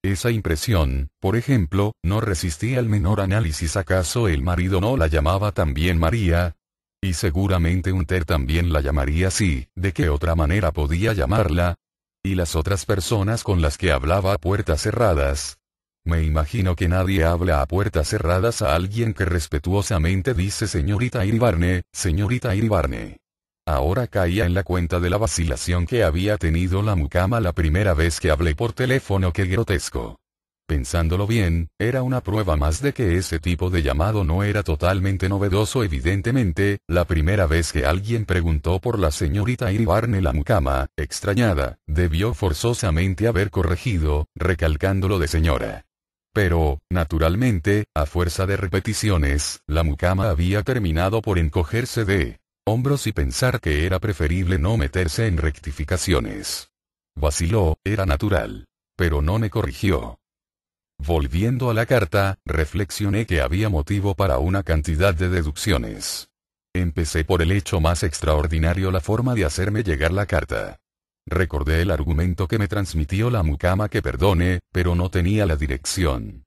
S1: Esa impresión, por ejemplo, no resistía el menor análisis. ¿Acaso el marido no la llamaba también María? Y seguramente Hunter también la llamaría así. ¿De qué otra manera podía llamarla? ¿Y las otras personas con las que hablaba a puertas cerradas? Me imagino que nadie habla a puertas cerradas a alguien que respetuosamente dice señorita Iribarne, señorita Iribarne. Ahora caía en la cuenta de la vacilación que había tenido la mucama la primera vez que hablé por teléfono. ¡Qué grotesco! Pensándolo bien, era una prueba más de que ese tipo de llamado no era totalmente novedoso. Evidentemente, la primera vez que alguien preguntó por la señorita Iribarne, la mucama, extrañada, debió forzosamente haber corregido, recalcándolo de señora. Pero, naturalmente, a fuerza de repeticiones, la mucama había terminado por encogerse de hombros y pensar que era preferible no meterse en rectificaciones. Vaciló, era natural. Pero no me corrigió. Volviendo a la carta, reflexioné que había motivo para una cantidad de deducciones. Empecé por el hecho más extraordinario: la forma de hacerme llegar la carta. Recordé el argumento que me transmitió la mucama: que perdone, pero no tenía la dirección.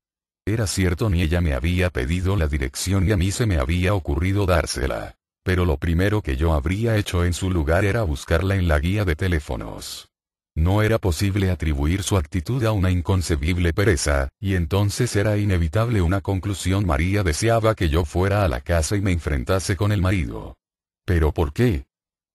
S1: Era cierto, ni ella me había pedido la dirección ni a mí se me había ocurrido dársela. Pero lo primero que yo habría hecho en su lugar era buscarla en la guía de teléfonos. No era posible atribuir su actitud a una inconcebible pereza, y entonces era inevitable una conclusión: María deseaba que yo fuera a la casa y me enfrentase con el marido. ¿Pero por qué?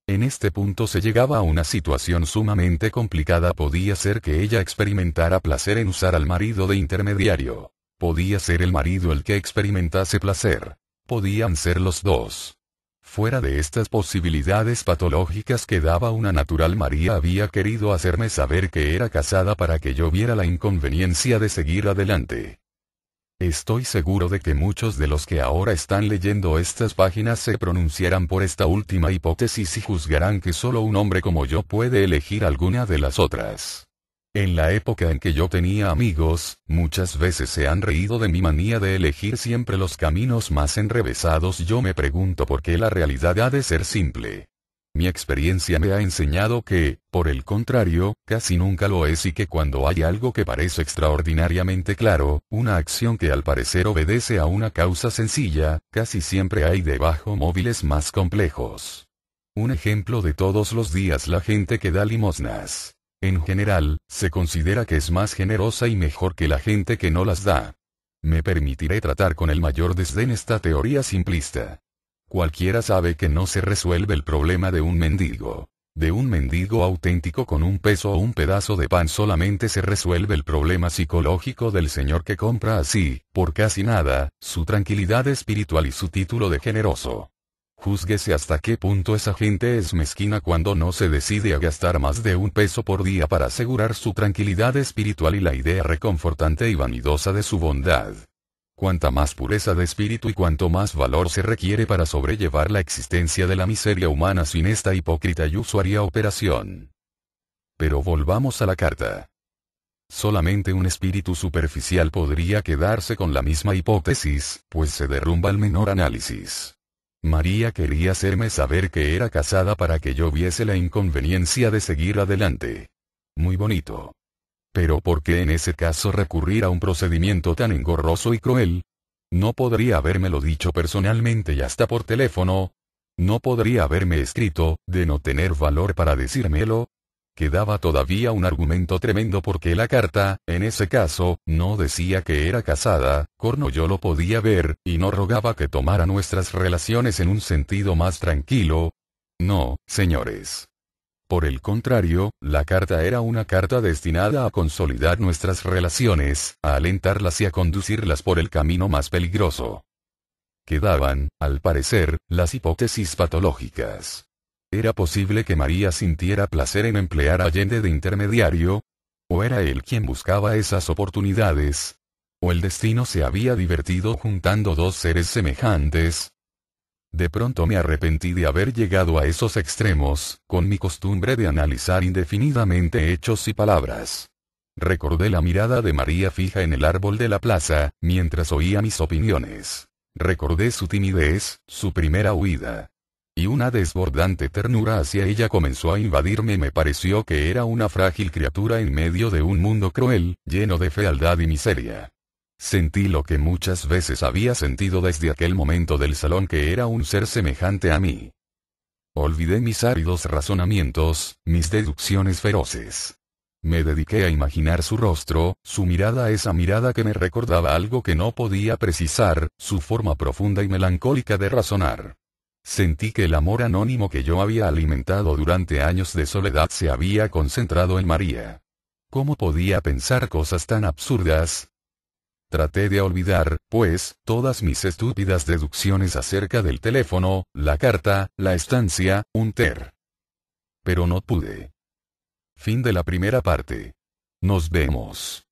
S1: En este punto se llegaba a una situación sumamente complicada. Podía ser que ella experimentara placer en usar al marido de intermediario. Podía ser el marido el que experimentase placer. Podían ser los dos. Fuera de estas posibilidades patológicas que daba una natural, María había querido hacerme saber que era casada para que yo viera la inconveniencia de seguir adelante. Estoy seguro de que muchos de los que ahora están leyendo estas páginas se pronunciarán por esta última hipótesis y juzgarán que solo un hombre como yo puede elegir alguna de las otras. En la época en que yo tenía amigos, muchas veces se han reído de mi manía de elegir siempre los caminos más enrevesados. Yo me pregunto por qué la realidad ha de ser simple. Mi experiencia me ha enseñado que, por el contrario, casi nunca lo es y que cuando hay algo que parece extraordinariamente claro, una acción que al parecer obedece a una causa sencilla, casi siempre hay debajo móviles más complejos. Un ejemplo de todos los días: la gente que da limosnas. En general, se considera que es más generosa y mejor que la gente que no las da. Me permitiré tratar con el mayor desdén esta teoría simplista. Cualquiera sabe que no se resuelve el problema de un mendigo. De un mendigo auténtico con un peso o un pedazo de pan solamente se resuelve el problema psicológico del señor que compra así, por casi nada, su tranquilidad espiritual y su título de generoso. Júzguese hasta qué punto esa gente es mezquina cuando no se decide a gastar más de $1 por día para asegurar su tranquilidad espiritual y la idea reconfortante y vanidosa de su bondad. Cuanta más pureza de espíritu y cuanto más valor se requiere para sobrellevar la existencia de la miseria humana sin esta hipócrita y usuaria operación. Pero volvamos a la carta. Solamente un espíritu superficial podría quedarse con la misma hipótesis, pues se derrumba al menor análisis. María quería hacerme saber que era casada para que yo viese la inconveniencia de seguir adelante. Muy bonito. Pero ¿por qué en ese caso recurrir a un procedimiento tan engorroso y cruel? ¿No podría habérmelo dicho personalmente y hasta por teléfono? ¿No podría haberme escrito, de no tener valor para decírmelo? Quedaba todavía un argumento tremendo porque la carta, en ese caso, no decía que era casada, corno yo lo podía ver, y no rogaba que tomara nuestras relaciones en un sentido más tranquilo. No, señores. Por el contrario, la carta era una carta destinada a consolidar nuestras relaciones, a alentarlas y a conducirlas por el camino más peligroso. Quedaban, al parecer, las hipótesis patológicas. ¿Era posible que María sintiera placer en emplear a Allende de intermediario? ¿O era él quien buscaba esas oportunidades? ¿O el destino se había divertido juntando dos seres semejantes? De pronto me arrepentí de haber llegado a esos extremos, con mi costumbre de analizar indefinidamente hechos y palabras. Recordé la mirada de María fija en el árbol de la plaza, mientras oía mis opiniones. Recordé su timidez, su primera huida. Y una desbordante ternura hacia ella comenzó a invadirme y me pareció que era una frágil criatura en medio de un mundo cruel, lleno de fealdad y miseria. Sentí lo que muchas veces había sentido desde aquel momento del salón, que era un ser semejante a mí. Olvidé mis áridos razonamientos, mis deducciones feroces. Me dediqué a imaginar su rostro, su mirada, esa mirada que me recordaba algo que no podía precisar, su forma profunda y melancólica de razonar. Sentí que el amor anónimo que yo había alimentado durante años de soledad se había concentrado en María. ¿Cómo podía pensar cosas tan absurdas? Traté de olvidar, pues, todas mis estúpidas deducciones acerca del teléfono, la carta, la estancia, Hunter. Pero no pude. Fin de la primera parte. Nos vemos.